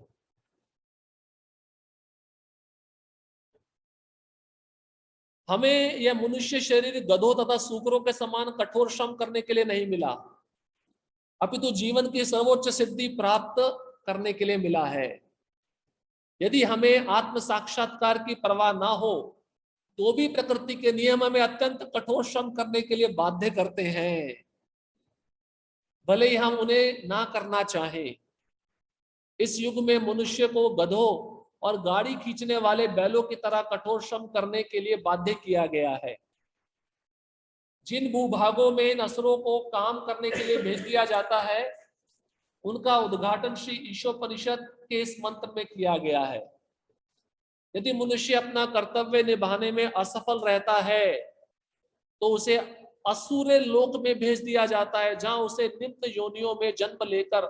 हमें यह मनुष्य शरीर गधों तथा सूकरों के समान कठोर श्रम करने के लिए नहीं मिला, अपितु जीवन की सर्वोच्च सिद्धि प्राप्त करने के लिए मिला है। यदि हमें आत्म साक्षात्कार की परवाह ना हो तो भी प्रकृति के नियम हमें अत्यंत कठोर श्रम करने के लिए बाध्य करते हैं, भले ही हम उन्हें ना करना चाहें। इस युग में मनुष्य को गधों और गाड़ी खींचने वाले बैलों की तरह कठोर श्रम करने के लिए बाध्य किया गया है। जिन भूभागों में इन असुरों को काम करने के लिए भेज दिया जाता है उनका उद्घाटन श्री ईशोपनिषद के इस मंत्र में किया गया है। यदि मनुष्य अपना कर्तव्य निभाने में असफल रहता है तो उसे असुरे लोक में भेज दिया जाता है, जहां उसे निम्न योनियों में जन्म लेकर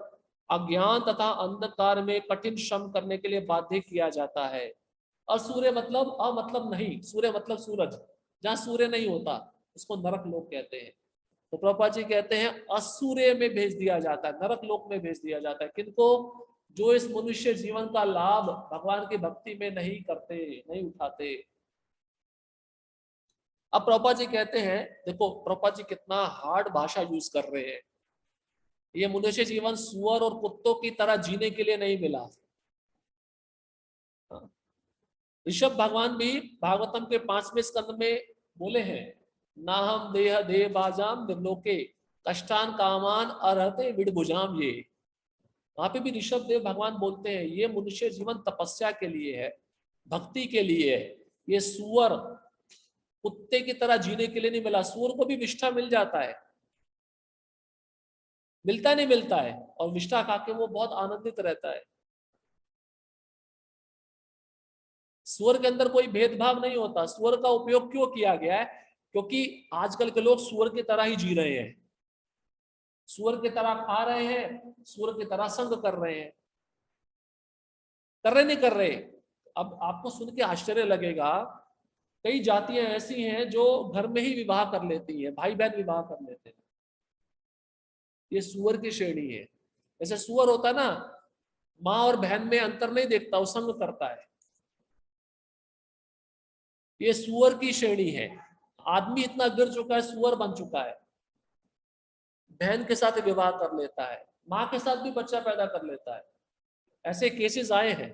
अज्ञान तथा अंधकार में कठिन श्रम करने के लिए बाध्य किया जाता है। असुरे मतलब मतलब नहीं, सूर्य मतलब सूरज, जहां सूर्य नहीं होता उसको नरक लोक कहते हैं। तो प्रभुपाद जी कहते हैं असुरे में भेज दिया जाता है, नरक लोक में भेज दिया जाता है। किनको? जो इस मनुष्य जीवन का लाभ भगवान की भक्ति में नहीं करते, नहीं उठाते। अब प्रभुपाद जी कहते हैं, देखो प्रभुपाद जी कितना हार्ड भाषा यूज कर रहे हैं। ये मनुष्य जीवन सुअर और कुत्तों की तरह जीने के लिए नहीं मिला। ऋषभ भगवान भी भागवतम के 5वें स्कंद में बोले हैं, ना हम देह देह बाजाम निर्लोके कष्टान कामान अरहते विडभुजाम। ये वहां पे भी ऋषभ देव भगवान बोलते हैं ये मनुष्य जीवन तपस्या के लिए है, भक्ति के लिए है। ये सुअर कुत्ते की तरह जीने के लिए नहीं मिला। सुअर को भी विष्ठा मिल जाता है, मिलता नहीं मिलता है, और विष्ठा खा के वो बहुत आनंदित रहता है। सुअर के अंदर कोई भेदभाव नहीं होता। सुअर का उपयोग क्यों किया गया है? क्योंकि आजकल के लोग सुअर की तरह ही जी रहे हैं, सुअर की तरह खा रहे हैं, सुअर की तरह संग कर रहे हैं। कर रहे नहीं कर रहे? अब आपको सुन के आश्चर्य लगेगा, कई जातियां ऐसी हैं जो घर में ही विवाह कर लेती हैं, भाई बहन विवाह कर लेते हैं। ये सुअर की श्रेणी है। जैसे सुअर होता है ना, माँ और बहन में अंतर नहीं देखता, वो संग करता है। ये सुअर की श्रेणी है। आदमी इतना गिर चुका है, सुअर बन चुका है, बहन के साथ विवाह कर लेता है, माँ के साथ भी बच्चा पैदा कर लेता है। ऐसे केसेस आए हैं,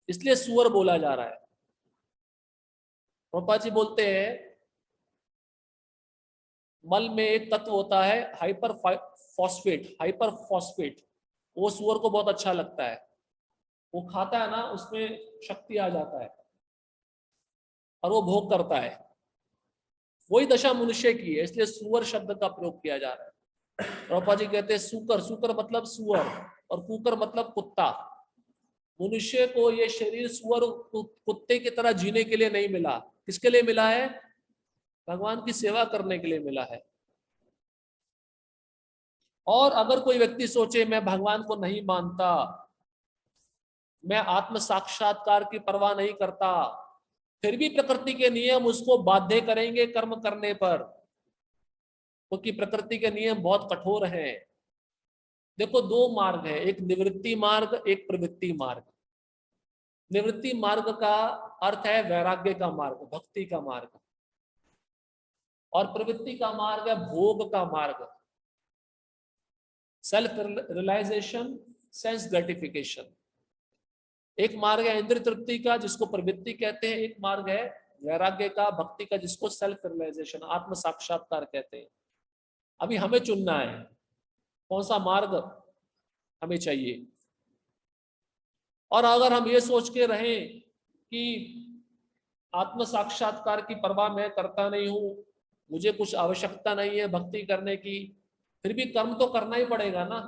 इसलिए सुअर बोला जा रहा है। पापा जी बोलते हैं मल में एक तत्व होता है हाइपर फॉस्फेट, हाइपर फॉस्फेट। वो सुअर को बहुत अच्छा लगता है, वो खाता है ना, उसमें शक्ति आ जाता है और वो भोग करता है। वही दशा मनुष्य की है, इसलिए सुअर शब्द का प्रयोग किया जा रहा है। प्रभुपाद जी कहते हैं सुकर, सुकर मतलब सुअर, और कुकर मतलब कुत्ता। मनुष्य को ये शरीर सुअर कुत्ते की तरह जीने के लिए नहीं मिला। किसके लिए मिला है? भगवान की सेवा करने के लिए मिला है। और अगर कोई व्यक्ति सोचे मैं भगवान को नहीं मानता, मैं आत्म साक्षात्कार की परवाह नहीं करता, फिर भी प्रकृति के नियम उसको बाध्य करेंगे कर्म करने पर, क्योंकि प्रकृति के नियम बहुत कठोर हैं। देखो दो मार्ग है, एक निवृत्ति मार्ग, एक प्रवृत्ति मार्ग। निवृत्ति मार्ग का अर्थ है वैराग्य का मार्ग, भक्ति का मार्ग, और प्रवृत्ति का मार्ग है भोग का मार्ग, सेल्फ रियलाइजेशन, सेंस ग्रेटिफिकेशन। एक मार्ग है इंद्रिय तृप्ति का, जिसको प्रवृत्ति कहते हैं। एक मार्ग है वैराग्य का, भक्ति का, जिसको सेल्फ रियलाइजेशन, आत्म साक्षात्कार कहते हैं। अभी हमें चुनना है कौन सा मार्ग हमें चाहिए। और अगर हम ये सोच के रहें कि आत्म साक्षात्कार की परवाह मैं करता नहीं हूं, मुझे कुछ आवश्यकता नहीं है भक्ति करने की, फिर भी कर्म तो करना ही पड़ेगा ना।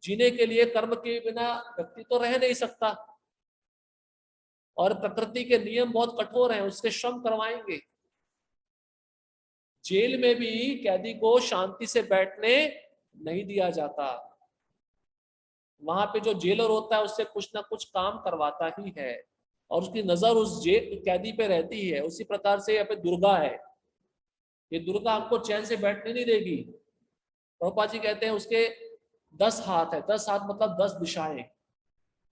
जीने के लिए कर्म के बिना व्यक्ति तो रह नहीं सकता, और प्रकृति के नियम बहुत कठोर हैं, उसके श्रम करवाएंगे। जेल में भी कैदी को शांति से बैठने नहीं दिया जाता। वहां पे जो जेलर होता है उससे कुछ ना कुछ काम करवाता ही है और उसकी नजर उस जेल कैदी पे रहती है। उसी प्रकार से यहाँ पे दुर्गा है, ये दुर्गा आपको चैन से बैठने नहीं देगी। प्रभुपाद जी कहते हैं उसके 10 हाथ है, 10 हाथ मतलब 10 दिशाएं,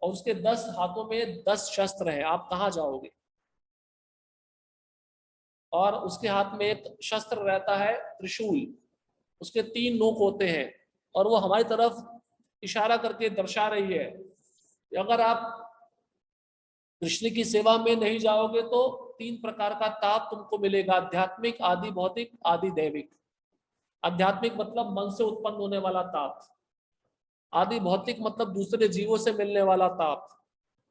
और उसके 10 हाथों में 10 शस्त्र हैं, आप कहाँ जाओगे। और उसके हाथ में एक शस्त्र रहता है त्रिशूल, उसके 3 नोक होते हैं और वो हमारी तरफ इशारा करके दर्शा रही है कि अगर आप कृष्ण की सेवा में नहीं जाओगे तो 3 प्रकार का ताप तुमको मिलेगा, आध्यात्मिक, आदि भौतिक, आदि दैविक। आध्यात्मिक मतलब मन से उत्पन्न होने वाला ताप, आदि भौतिक मतलब दूसरे जीवों से मिलने वाला ताप,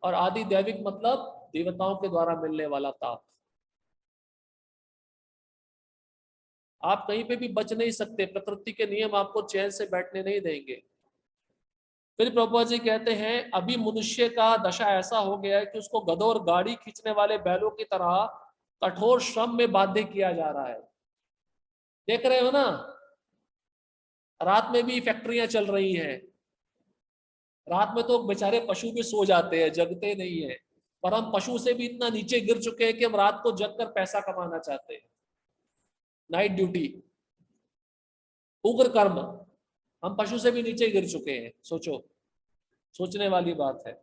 और आदि दैविक मतलब देवताओं के द्वारा मिलने वाला ताप। आप कहीं पे भी बच नहीं सकते, प्रकृति के नियम आपको चैन से बैठने नहीं देंगे। फिर प्रभुपाद जी कहते हैं अभी मनुष्य का दशा ऐसा हो गया है कि उसको गधों और गाड़ी खींचने वाले बैलों की तरह कठोर श्रम में बाध्य किया जा रहा है। देख रहे हो ना, रात में भी फैक्ट्रियां चल रही हैं, रात में तो बेचारे पशु भी सो जाते हैं, जगते नहीं है, पर हम पशु से भी इतना नीचे गिर चुके हैं कि हम रात को जग कर पैसा कमाना चाहते हैं। नाइट ड्यूटी, उग्र कर्म, हम पशु से भी नीचे गिर चुके हैं। सोचो, सोचने वाली बात है।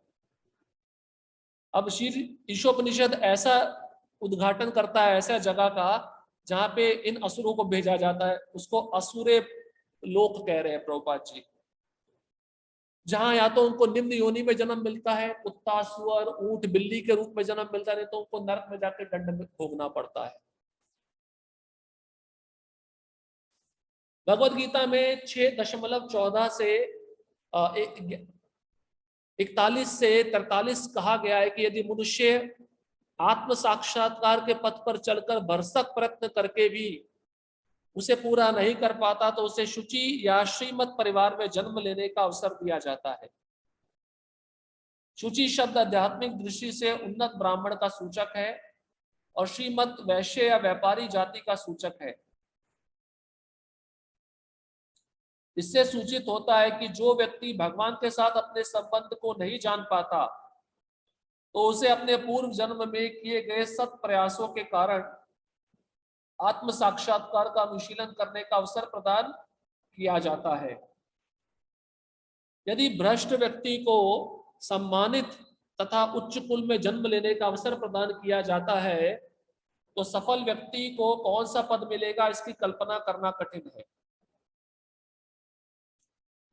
अब श्री ईशोपनिषद ऐसा उद्घाटन करता है ऐसा जगह का जहां पे इन असुरों को भेजा जाता है, उसको असुरे लोक कह रहे हैं प्रभुपाद जी, जहां या तो उनको निम्न योनि में जन्म मिलता है, कुत्ता, सुअर, ऊंट, बिल्ली के रूप में जन्म मिलता है, नहीं तो उनको नरक में जाकर दंड में भोगना पड़ता है। भगवत गीता में 6.14 से 41 से 43 कहा गया है कि यदि मनुष्य आत्म साक्षात्कार के पथ पर चलकर भरसक प्रयत्न करके भी उसे पूरा नहीं कर पाता तो उसे शुचि या श्रीमत परिवार में जन्म लेने का अवसर दिया जाता है। शुचि शब्द आध्यात्मिक दृष्टि से उन्नत ब्राह्मण का सूचक है और श्रीमत वैश्य या व्यापारी जाति का सूचक है। इससे सूचित होता है कि जो व्यक्ति भगवान के साथ अपने संबंध को नहीं जान पाता तो उसे अपने पूर्व जन्म में किए गए सत प्रयासों के कारण आत्म साक्षात्कार का अनुशीलन करने का अवसर प्रदान किया जाता है। यदि भ्रष्ट व्यक्ति को सम्मानित तथा उच्च कुल में जन्म लेने का अवसर प्रदान किया जाता है तो सफल व्यक्ति को कौन सा पद मिलेगा इसकी कल्पना करना कठिन है।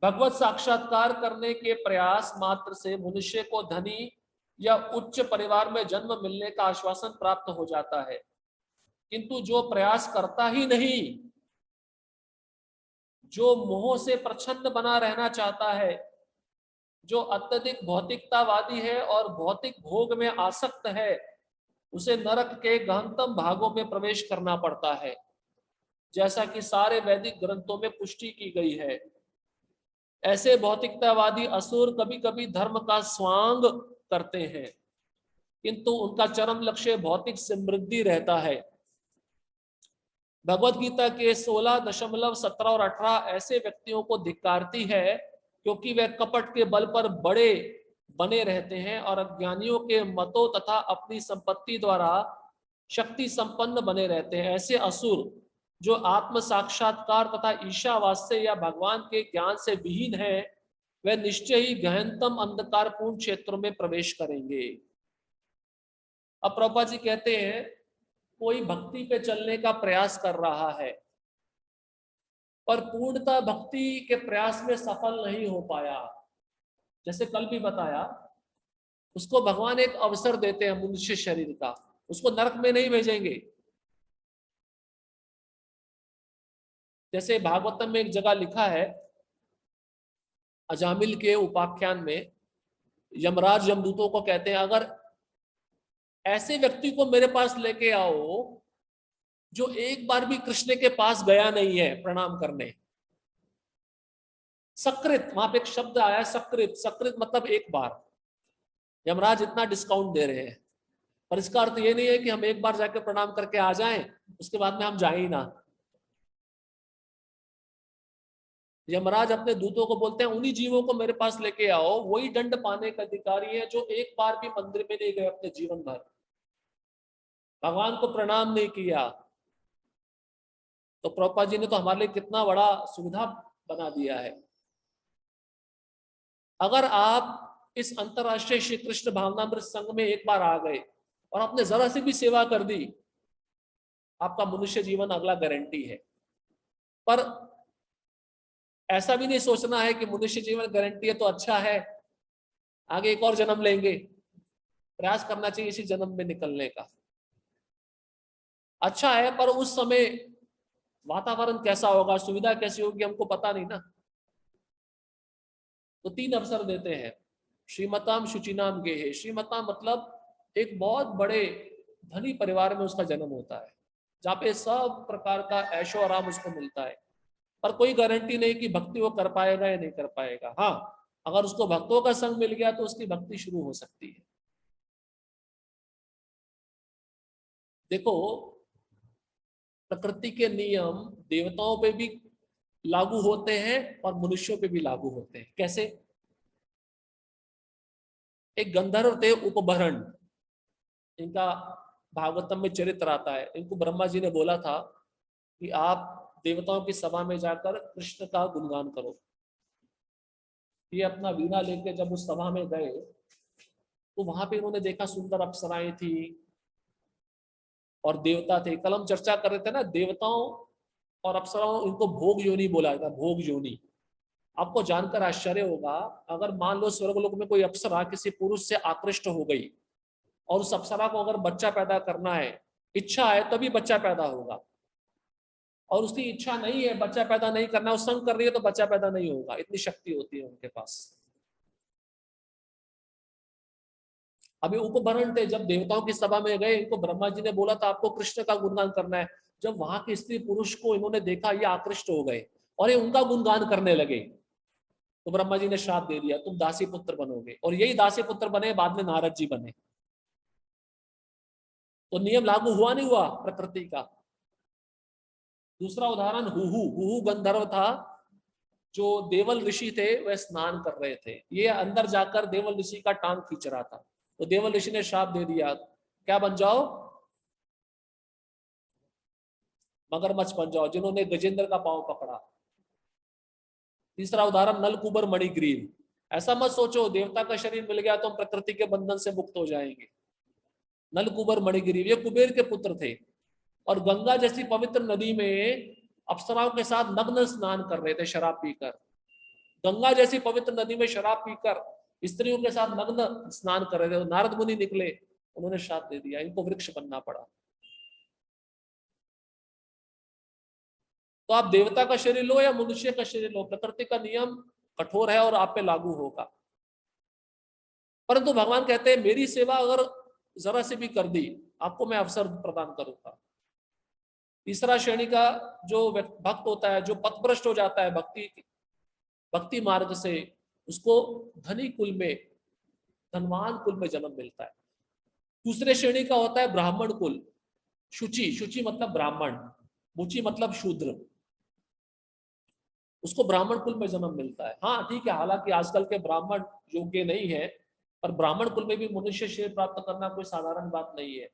भगवत साक्षात्कार करने के प्रयास मात्र से मनुष्य को धनी या उच्च परिवार में जन्म मिलने का आश्वासन प्राप्त हो जाता है, किंतु जो प्रयास करता ही नहीं, जो मोह से प्रच्छन्न बना रहना चाहता है, जो अत्यधिक भौतिकतावादी है और भौतिक भोग में आसक्त है, उसे नरक के गहनतम भागों में प्रवेश करना पड़ता है, जैसा कि सारे वैदिक ग्रंथों में पुष्टि की गई है। ऐसे भौतिकतावादी असुर कभी कभी धर्म का स्वांग करते हैं, किंतु उनका चरम लक्ष्य भौतिक समृद्धि रहता है। भगवत गीता के 16.17 और 18 ऐसे व्यक्तियों को धिक्कारती है क्योंकि वे कपट के बल पर बड़े बने रहते हैं और अज्ञानियों के मतों तथा अपनी संपत्ति द्वारा शक्ति संपन्न बने रहते हैं। ऐसे असुर जो आत्म साक्षात्कार तथा ईशावास्य या भगवान के ज्ञान से विहीन है, वे निश्चय ही गहनतम अंधकारपूर्ण क्षेत्रों में प्रवेश करेंगे। अब प्रभुपाद जी कहते हैं कोई भक्ति पे चलने का प्रयास कर रहा है पर पूर्णता भक्ति के प्रयास में सफल नहीं हो पाया, जैसे कल भी बताया, उसको भगवान एक अवसर देते हैं मनुष्य शरीर का, उसको नरक में नहीं भेजेंगे। जैसे भागवतम में एक जगह लिखा है, अजामिल के उपाख्यान में यमराज यमदूतों को कहते हैं अगर ऐसे व्यक्ति को मेरे पास लेके आओ जो एक बार भी कृष्ण के पास गया नहीं है प्रणाम करने। सकृत, वहां पे एक शब्द आया सकृत, सकृत मतलब एक बार। यमराज इतना डिस्काउंट दे रहे हैं, पर इसका अर्थ ये नहीं है कि हम एक बार जाकर प्रणाम करके आ जाएं उसके बाद में हम जाए ही ना। यमराज अपने दूतों को बोलते हैं उन्हीं जीवों को मेरे पास लेके आओ, वही दंड पाने का अधिकारी है जो एक बार भी मंदिर में नहीं गए अपने जीवन भर, भगवान को प्रणाम नहीं किया। तो प्रभुपाद जी ने तो हमारे लिए कितना बड़ा सुविधा बना दिया है। अगर आप इस अंतरराष्ट्रीय श्री कृष्ण भावनामृत संघ में एक बार आ गए और आपने जरा सी भी सेवा कर दी, आपका मनुष्य जीवन अगला गारंटी है। पर ऐसा भी नहीं सोचना है कि मनुष्य जीवन गारंटी है तो अच्छा है, आगे एक और जन्म लेंगे। प्रयास करना चाहिए इसी जन्म में निकलने का। अच्छा है, पर उस समय वातावरण कैसा होगा, सुविधा कैसी होगी, हमको पता नहीं ना। तो 3 अवसर देते हैं। श्रीमताम शुचिनाम गेहे। श्रीमताम मतलब एक बहुत बड़े धनी परिवार में उसका जन्म होता है, जहाँ पे सब प्रकार का ऐशो आराम उसको मिलता है, पर कोई गारंटी नहीं कि भक्ति वो कर पाएगा या नहीं कर पाएगा। हाँ, अगर उसको भक्तों का संग मिल गया तो उसकी भक्ति शुरू हो सकती है। देखो, प्रकृति के नियम देवताओं पे भी लागू होते हैं और मनुष्यों पे भी लागू होते हैं। कैसे? एक गंधर्व थे उपबरण, इनका भागवतम में चरित्र आता है। इनको ब्रह्मा जी ने बोला था कि आप देवताओं की सभा में जाकर कृष्ण का गुणगान करो। ये अपना वीणा लेके जब उस सभा में गए तो वहां पे उन्होंने देखा सुंदर अप्सराएं थी और देवता थे। कल हम चर्चा कर रहे थे ना, देवताओं और अप्सराओं, इनको भोग योनि बोला जाता है, भोग योनि। आपको जानकर आश्चर्य होगा, अगर मान लो स्वर्गलोक में कोई अप्सरा किसी पुरुष से आकृष्ट हो गई और उस अप्सरा को अगर बच्चा पैदा करना है, इच्छा है तभी बच्चा पैदा होगा, और उसकी इच्छा नहीं है, बच्चा पैदा नहीं करना, वो संग कर रही है तो बच्चा पैदा नहीं होगा। इतनी शक्ति होती है उनके पास। अभी उपभरण थे, जब देवताओं की सभा में गए, इनको ब्रह्मा जी ने बोला था आपको कृष्ण का गुणगान करना है। जब वहां के स्त्री पुरुष को इन्होंने देखा, ये आकृष्ट हो गए और ये उनका गुणगान करने लगे, तो ब्रह्मा जी ने श्राप दे दिया, तुम दासी पुत्र बनोगे। और यही दासी पुत्र बने, बाद में नारद जी बने। तो नियम लागू हुआ नहीं हुआ प्रकृति का। दूसरा उदाहरण, हुहू। हुहू गंधर्व था, जो देवल ऋषि थे वह स्नान कर रहे थे। ये अंदर जाकर देवल ऋषि का टांग खींच रहा था, तो देवल ऋषि ने श्राप दे दिया, क्या बन जाओ? मगरमच्छ बन जाओ, जिन्होंने गजेंद्र का पांव पकड़ा। तीसरा उदाहरण, नलकुबर मणिग्रीव। ऐसा मत सोचो देवता का शरीर मिल गया तो हम प्रकृति के बंधन से मुक्त हो जाएंगे। नलकुबर मणिग्रीव ये कुबेर के पुत्र थे, और गंगा जैसी पवित्र नदी में अप्सराओं के साथ नग्न स्नान कर रहे थे शराब पीकर। गंगा जैसी पवित्र नदी में शराब पीकर स्त्रियों के साथ नग्न स्नान कर रहे थे। नारद मुनि निकले, उन्होंने श्राप दे दिया, इनको वृक्ष बनना पड़ा। तो आप देवता का शरीर लो या मनुष्य का शरीर लो, प्रकृति का नियम कठोर है और आप पे लागू होगा। परंतु भगवान कहते हैं मेरी सेवा अगर जरा से भी कर दी, आपको मैं अवसर प्रदान करूंगा। तीसरा श्रेणी का जो भक्त होता है, जो पथभ्रष्ट हो जाता है भक्ति मार्ग से, उसको धनी कुल में, धनवान कुल में जन्म मिलता है। दूसरे श्रेणी का होता है ब्राह्मण कुल। शुचि, शुचि मतलब ब्राह्मण, मुचि मतलब शूद्र, उसको ब्राह्मण कुल में जन्म मिलता है। हाँ ठीक है, हालांकि आजकल के ब्राह्मण योग्य नहीं है, पर ब्राह्मण कुल में भी मनुष्य शरीर प्राप्त करना कोई साधारण बात नहीं है।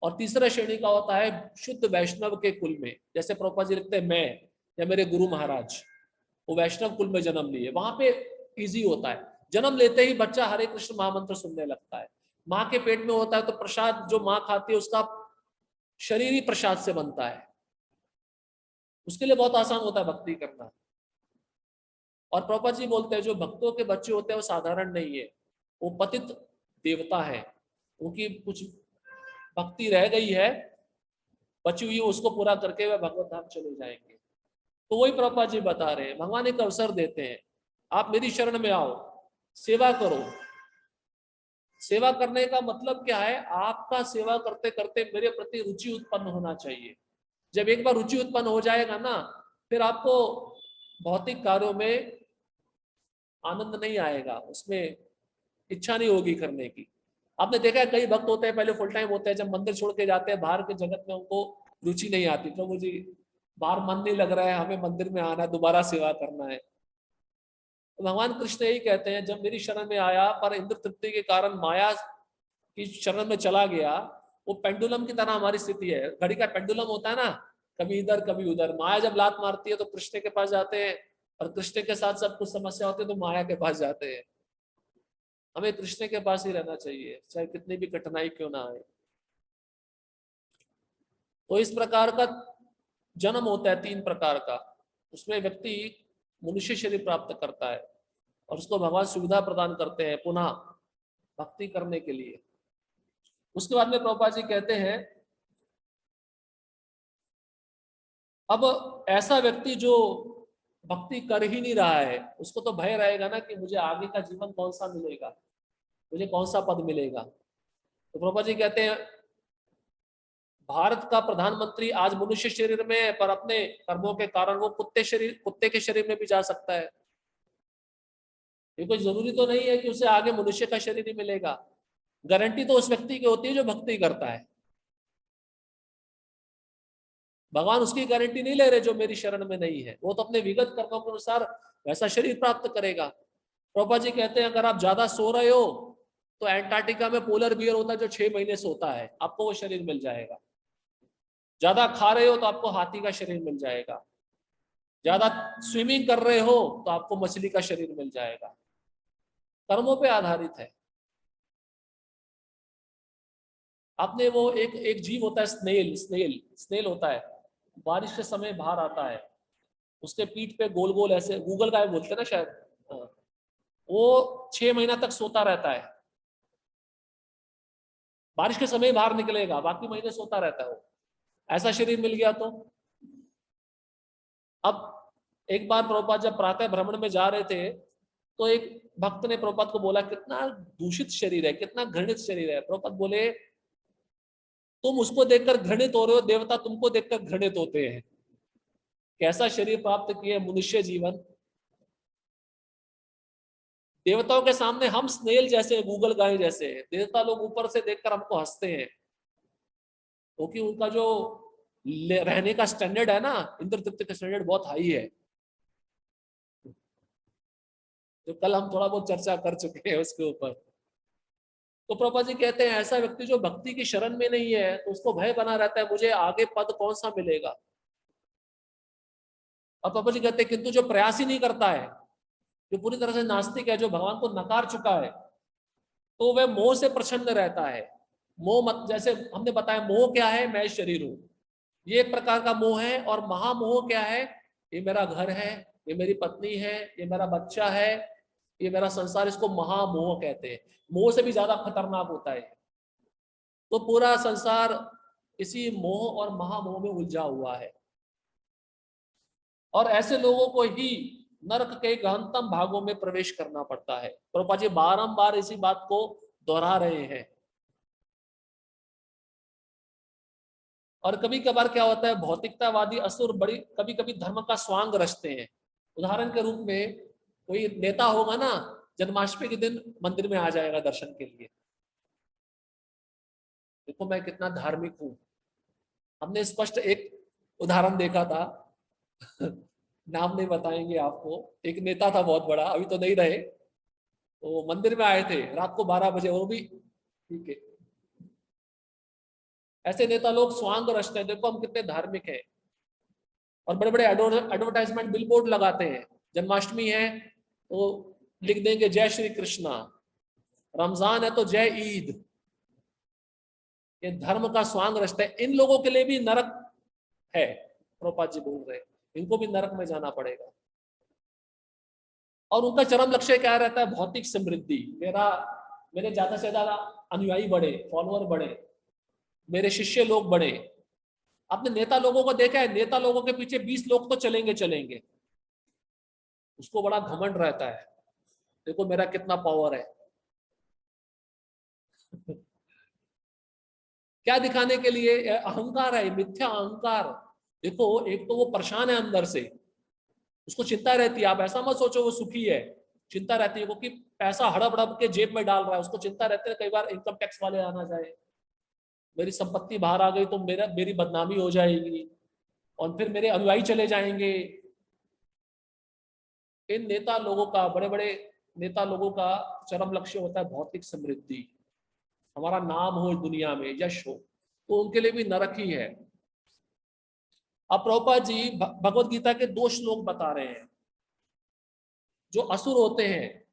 और तीसरा श्रेणी का होता है शुद्ध वैष्णव के कुल में, जैसे प्रभुपाद जी लिखते हैं मैं या मेरे गुरु महाराज, वो वैष्णव कुल में जन्म लिए। वहां पे इजी होता है, जन्म लेते ही बच्चा हरे कृष्ण महामंत्र सुनने लगता है। माँ के पेट में होता है तो प्रसाद जो माँ खाती है उसका शरीर ही प्रसाद से बनता है, उसके लिए बहुत आसान होता है भक्ति करना। और प्रभुपाद जी बोलते हैं जो भक्तों के बच्चे होते हैं वो साधारण नहीं है, वो पतित देवता है। उनकी कुछ भक्ति रह गई है बची हुई, उसको पूरा करके वह भगवत धाम चले जाएंगे। तो वही प्रभुपाद जी बता रहे हैं, भगवान एक अवसर देते हैं, आप मेरी शरण में आओ, सेवा करो। सेवा करने का मतलब क्या है? आपका सेवा करते करते मेरे प्रति रुचि उत्पन्न होना चाहिए। जब एक बार रुचि उत्पन्न हो जाएगा ना, फिर आपको भौतिक कार्यों में आनंद नहीं आएगा, उसमें इच्छा नहीं होगी करने की। आपने देखा है कई भक्त होते हैं पहले फुल टाइम होते हैं, जब मंदिर छोड़ के जाते हैं बाहर के जगत में उनको रुचि नहीं आती। प्रभु जी बाहर मन नहीं लग रहा है, हमें मंदिर में आना है, दोबारा सेवा करना है। तो भगवान कृष्ण यही कहते हैं, जब मेरी शरण में आया पर इंद्र तृप्ति के कारण माया की शरण में चला गया, वो पेंडुलम की तरह हमारी स्थिति है। घड़ी का पेंडुलम होता है ना, कभी इधर कभी उधर। माया जब लात मारती है तो कृष्ण के पास जाते हैं, और कृष्ण के साथ सब कुछ समस्या होती है तो माया के पास जाते हैं। हमें कृष्ण के पास ही रहना चाहिए, चाहे कितनी भी कठिनाई क्यों ना आए। तो इस प्रकार का जन्म होता है 3 प्रकार का। उसमें व्यक्ति मनुष्य शरीर प्राप्त करता है और उसको भगवान सुविधा प्रदान करते हैं पुनः भक्ति करने के लिए। उसके बाद में प्रभुपाद जी कहते हैं, अब ऐसा व्यक्ति जो भक्ति कर ही नहीं रहा है, उसको तो भय रहेगा ना कि मुझे आगे का जीवन कौन सा मिलेगा, मुझे कौन सा पद मिलेगा। तो प्रभुपाद जी कहते हैं, भारत का प्रधानमंत्री आज मनुष्य शरीर में है, पर अपने कर्मों के कारण वो कुत्ते के शरीर में भी जा सकता है। ये कोई जरूरी तो नहीं है कि उसे आगे मनुष्य का शरीर ही मिलेगा। गारंटी तो उस व्यक्ति की होती है जो भक्ति करता है। भगवान उसकी गारंटी नहीं ले रहे जो मेरी शरण में नहीं है, वो तो अपने विगत कर्मों के अनुसार वैसा शरीर प्राप्त करेगा। प्रभुपाद जी कहते हैं, अगर आप ज्यादा सो रहे हो तो एंटार्क्टिका में पोलर बियर होता है जो 6 महीने सोता है, आपको वो शरीर मिल जाएगा। ज्यादा खा रहे हो तो आपको हाथी का शरीर मिल जाएगा। ज्यादा स्विमिंग कर रहे हो तो आपको मछली का शरीर मिल जाएगा। कर्मों पे आधारित है। आपने वो एक जीव होता है स्नेल, स्नेल होता है, बारिश के समय बाहर आता है, उसके पीठ पे गोल गोल ऐसे गूगल गाय बोलते हैं ना शायद, हाँ। वो 6 महीना तक सोता रहता है, बारिश के समय बाहर निकलेगा, बाकी महीने सोता रहता है वो। ऐसा शरीर मिल गया तो। अब एक बार प्रभुपाद जब प्रातः भ्रमण में जा रहे थे तो एक भक्त ने प्रभुपाद को बोला, कितना दूषित शरीर है, कितना घृणित शरीर है। प्रभुपाद बोले, तुम उसको देखकर घृणित हो रहे हो, देवता तुमको देखकर घृणित होते हैं। कैसा शरीर प्राप्त किए मनुष्य जीवन। देवताओं के सामने हम स्नेल जैसे, गूगल गाय जैसे हैं। देवता लोग ऊपर से देखकर हमको हंसते हैं, क्योंकि उनका जो रहने का स्टैंडर्ड है ना, इंद्र तृप्ति का स्टैंडर्ड बहुत हाई है, जो कल हम थोड़ा बहुत चर्चा कर चुके हैं उसके ऊपर। तो प्रभुपाद जी कहते हैं, ऐसा व्यक्ति जो भक्ति की शरण में नहीं है तो उसको भय बना रहता है, मुझे आगे पद कौन सा मिलेगा। और प्रभुपाद जी कहते हैं, किंतु जो प्रयास ही नहीं करता है, जो पूरी तरह से नास्तिक है, जो भगवान को नकार चुका है, तो वह मोह से प्रसन्न रहता है। मोह मत, जैसे हमने बताया, मोह क्या है, मैं शरीर हूं, ये एक प्रकार का मोह है। और महामोह क्या है, ये मेरा घर है, ये मेरी पत्नी है, ये मेरा बच्चा है, ये मेरा संसार, इसको महामोह कहते हैं। मोह से भी ज्यादा खतरनाक होता है। तो पूरा संसार इसी मोह और महामोह में उलझा हुआ है, और ऐसे लोगों को ही नरक के गहनतम भागों में प्रवेश करना पड़ता है। प्रभुपाद जी बारंबार इसी बात को दोहरा रहे हैं। और कभी कभार क्या होता है, भौतिकतावादी असुर बड़ी कभी कभी धर्म का स्वांग रचते हैं। उदाहरण के रूप में, कोई नेता होगा ना, जन्माष्टमी के दिन मंदिर में आ जाएगा दर्शन के लिए, देखो मैं कितना धार्मिक हूं। हमने स्पष्ट एक उदाहरण देखा था नाम नहीं बताएंगे आपको। एक नेता था बहुत बड़ा, अभी तो नहीं रहे, तो मंदिर में आए थे रात को 12 बजे, वो भी ठीक है। ऐसे नेता लोग स्वांग रचते हैं, देखो हम कितने धार्मिक हैं, और बड़े बड़े एडवर्टाइजमेंट बिलबोर्ड लगाते हैं। जन्माष्टमी है तो लिख देंगे जय श्री कृष्णा, रमजान है तो जय ईद। ये धर्म का स्वांग रचते हैं। इन लोगों के लिए भी नरक है, प्रभुपाद जी बोल रहे हैं, इनको भी नरक में जाना पड़ेगा। और उनका चरम लक्ष्य क्या रहता है, भौतिक समृद्धि, मेरे ज्यादा से ज्यादा अनुयायी बढ़े, फॉलोअर बढ़े, मेरे शिष्य लोग बढ़े। आपने नेता लोगों को देखा है, नेता लोगों के पीछे 20 लोग तो चलेंगे चलेंगे, उसको बड़ा घमंड रहता है, देखो मेरा कितना पावर है क्या दिखाने के लिए, अहंकार है, मिथ्या अहंकार। देखो एक तो वो परेशान है अंदर से, उसको चिंता रहती है। आप ऐसा मत सोचो वो सुखी है, चिंता रहती है, क्योंकि पैसा हड़प हड़प के जेब में डाल रहा है, उसको चिंता रहती है कई बार इनकम टैक्स वाले आना जाए, मेरी संपत्ति बाहर आ गई तो मेरी बदनामी हो जाएगी। और फिर मेरे अनुयायी चले जाएंगे। इन नेता लोगों का, बड़े बड़े नेता लोगों का चरम लक्ष्य होता है भौतिक समृद्धि, हमारा नाम हो इस दुनिया में, यश हो, तो उनके लिए भी नरक ही है। अब प्रभुपाद जी भगवत गीता के 2 श्लोक बता रहे हैं। जो असुर होते हैं,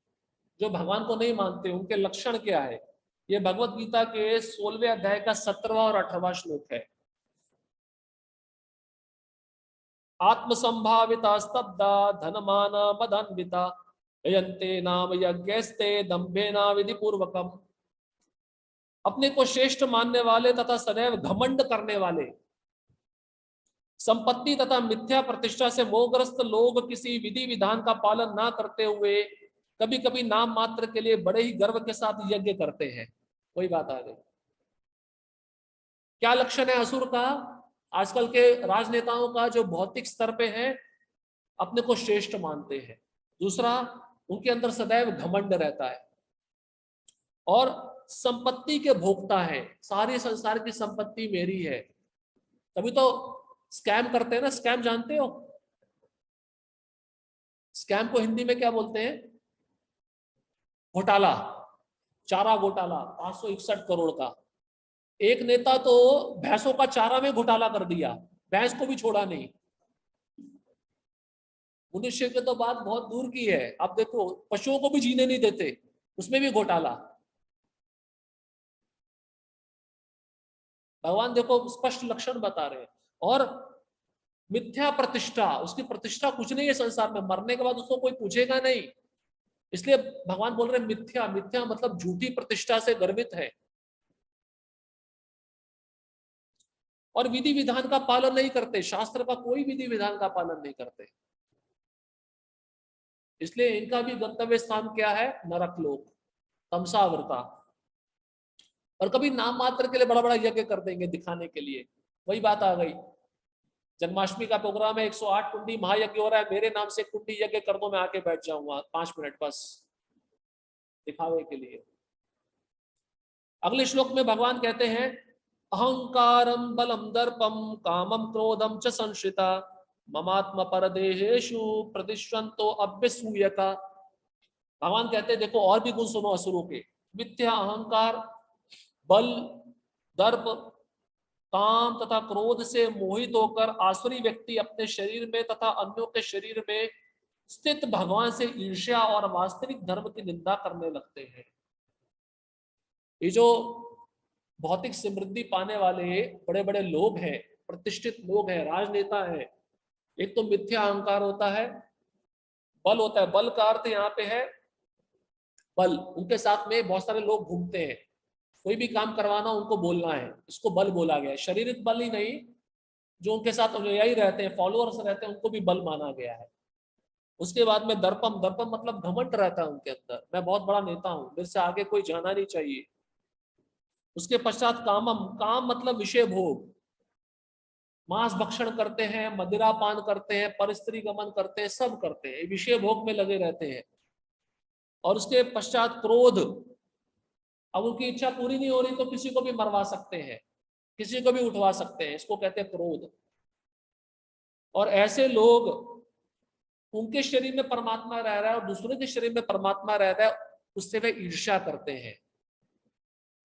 जो भगवान को नहीं मानते, उनके लक्षण क्या है, ये भगवत गीता के 16वें अध्याय का 17वां और 18वां श्लोक है। आत्मसंभाविता स्तब्धा धनमान मदन्विता यन्ते नाम यज्ञस्ते दंभेना विधि पूर्वकम। अपने को श्रेष्ठ मानने वाले तथा सदैव घमंड करने वाले, संपत्ति तथा मिथ्या प्रतिष्ठा से मोहग्रस्त लोग किसी विधि विधान का पालन ना करते हुए कभी कभी नाम मात्र के लिए बड़े ही गर्व के साथ यज्ञ करते हैं। वही बात आ गई। क्या लक्षण है असुर का? आजकल के राजनेताओं का जो भौतिक स्तर पे है, अपने को श्रेष्ठ मानते हैं। दूसरा, उनके अंदर सदैव घमंड रहता है और संपत्ति के भोक्ता है, सारी संसार की संपत्ति मेरी है। तभी तो स्कैम करते हैं ना। स्कैम जानते हो? स्कैम को हिंदी में क्या बोलते हैं? घोटाला, चारा घोटाला 561 करोड़ का। एक नेता तो भैंसों का चारा में घोटाला कर दिया, भैंस को भी छोड़ा नहीं। मनुष्य की तो बात बहुत दूर की है, आप देखो पशुओं को भी जीने नहीं देते, उसमें भी घोटाला। भगवान देखो स्पष्ट लक्षण बता रहे हैं। और मिथ्या प्रतिष्ठा, उसकी प्रतिष्ठा कुछ नहीं है संसार में, मरने के बाद उसको कोई पूछेगा नहीं। इसलिए भगवान बोल रहे हैं मिथ्या। मिथ्या मतलब झूठी प्रतिष्ठा से गर्वित है और विधि विधान का पालन नहीं करते, शास्त्र का कोई विधि विधान का पालन नहीं करते। इसलिए इनका भी गंतव्य स्थान क्या है? नरक लोक, तमसावृता। और कभी नाम मात्र के लिए बड़ा बड़ा यज्ञ कर देंगे दिखाने के लिए। वही बात आ गई। जन्माष्टमी का प्रोग्राम है, 108 कुंडी महायज्ञ हो रहा है, मेरे नाम से कुंडी यज्ञ कर दो, मैं आके बैठ जाऊंगा 5 मिनट बस दिखावे के लिए। अगले श्लोक में भगवान कहते हैं अहंकारम बलम दर्पम कामम क्रोधम च संश्रिता ममात्म परदेहेषु प्रतिष्ठन्तो अभ्यसूयका। भगवान कहते हैं देखो और भी गुण सुनो असुरों के। मिथ्या, अहंकार, बल, दर्प, काम तथा क्रोध से मोहित होकर आसुरी व्यक्ति अपने शरीर में तथा अन्यों के शरीर में स्थित भगवान से ईर्ष्या और वास्तविक धर्म की निंदा करने लगते हैं। ये जो भौतिक समृद्धि पाने वाले बड़े बड़े लोग हैं, प्रतिष्ठित लोग हैं, राजनेता हैं, एक तो मिथ्या अहंकार होता है, बल होता है। बल का अर्थ यहाँ पे है बल। उनके साथ में बहुत सारे लोग घूमते हैं, कोई भी काम करवाना उनको बोलना है, इसको बल बोला गया है। शारीरिक बल ही नहीं, जो उनके साथ अनुयायी रहते हैं, फॉलोअर्स रहते हैं, उनको भी बल माना गया है। उसके बाद में दर्पम। दर्पम मतलब घमंड रहता है उनके अंदर, मैं बहुत बड़ा नेता हूं, मेरे से आगे कोई जाना नहीं चाहिए। उसके पश्चात कामम। काम मतलब विषय भोग, मांस भक्षण करते हैं, मदिरा पान करते हैं, परस्त्री गमन करते हैं, सब करते हैं, विषय भोग में लगे रहते हैं। और उसके पश्चात क्रोध। अब उनकी इच्छा पूरी नहीं हो रही तो किसी को भी मरवा सकते हैं, किसी को भी उठवा सकते हैं, इसको कहते हैं क्रोध। और ऐसे लोग, उनके शरीर में परमात्मा रह रहा है और दूसरे के शरीर में परमात्मा रह रहा है, उससे वे ईर्ष्या करते हैं।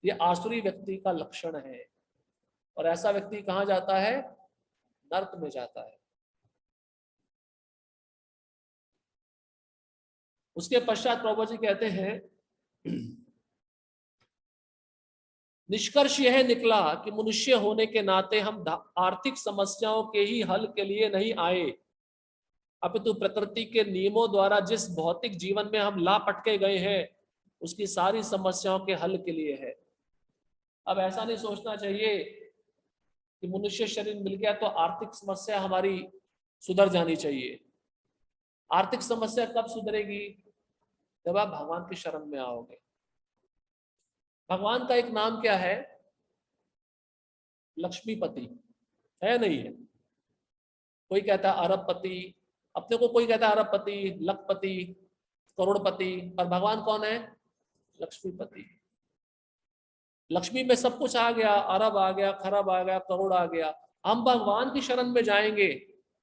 ये आसुरी व्यक्ति का लक्षण है। और ऐसा व्यक्ति कहां जाता है? नरक में जाता है। उसके पश्चात प्रभु जी कहते हैं निष्कर्ष यह निकला कि मनुष्य होने के नाते हम आर्थिक समस्याओं के ही हल के लिए नहीं आए, अपितु प्रकृति के नियमों द्वारा जिस भौतिक जीवन में हम लापटके गए हैं उसकी सारी समस्याओं के हल के लिए है। अब ऐसा नहीं सोचना चाहिए कि मनुष्य शरीर मिल गया तो आर्थिक समस्या हमारी सुधर जानी चाहिए। आर्थिक समस्या कब सुधरेगी? जब आप भगवान की शरण में आओगे। भगवान का एक नाम क्या है? लक्ष्मीपति है, नहीं है? कोई कहता है अरबपति, अपने को कोई कहता है अरबपति, लखपति, करोड़पति, पर भगवान कौन है? लक्ष्मीपति। लक्ष्मी में सब कुछ आ गया, अरब आ गया, खरब आ गया, करोड़ आ गया, हम भगवान की शरण में जाएंगे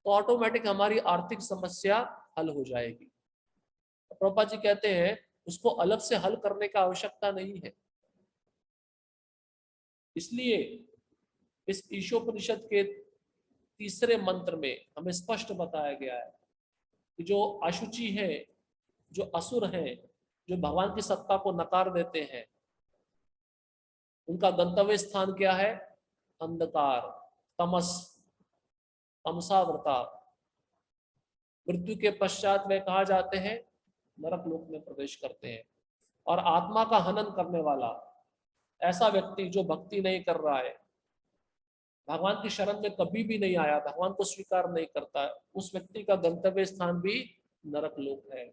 तो ऑटोमेटिक हमारी आर्थिक समस्या हल हो जाएगी। प्रभुपाद जी कहते हैं उसको अलग से हल करने का आवश्यकता नहीं है। इसलिए इस ईशोपनिषद के तीसरे मंत्र में हमें स्पष्ट बताया गया है कि जो अशुचि है, जो असुर हैं, जो भगवान की सत्ता को नकार देते हैं, उनका गंतव्य स्थान क्या है? अंधकार, तमस, तमसावृता। मृत्यु के पश्चात वे कहा जाते हैं? नरक लोक में प्रवेश करते हैं। और आत्मा का हनन करने वाला ऐसा व्यक्ति जो भक्ति नहीं कर रहा है, भगवान की शरण में कभी भी नहीं आया, भगवान को स्वीकार नहीं करता, उस व्यक्ति का गंतव्य स्थान भी नरक लोक है।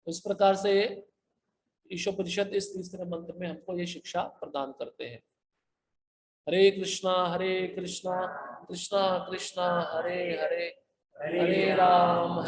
इस प्रकार से ईशोपनिषद इस तीसरे मंत्र में हमको ये शिक्षा प्रदान करते हैं। हरे कृष्णा कृष्णा कृष्णा हरे हरे, हरे राम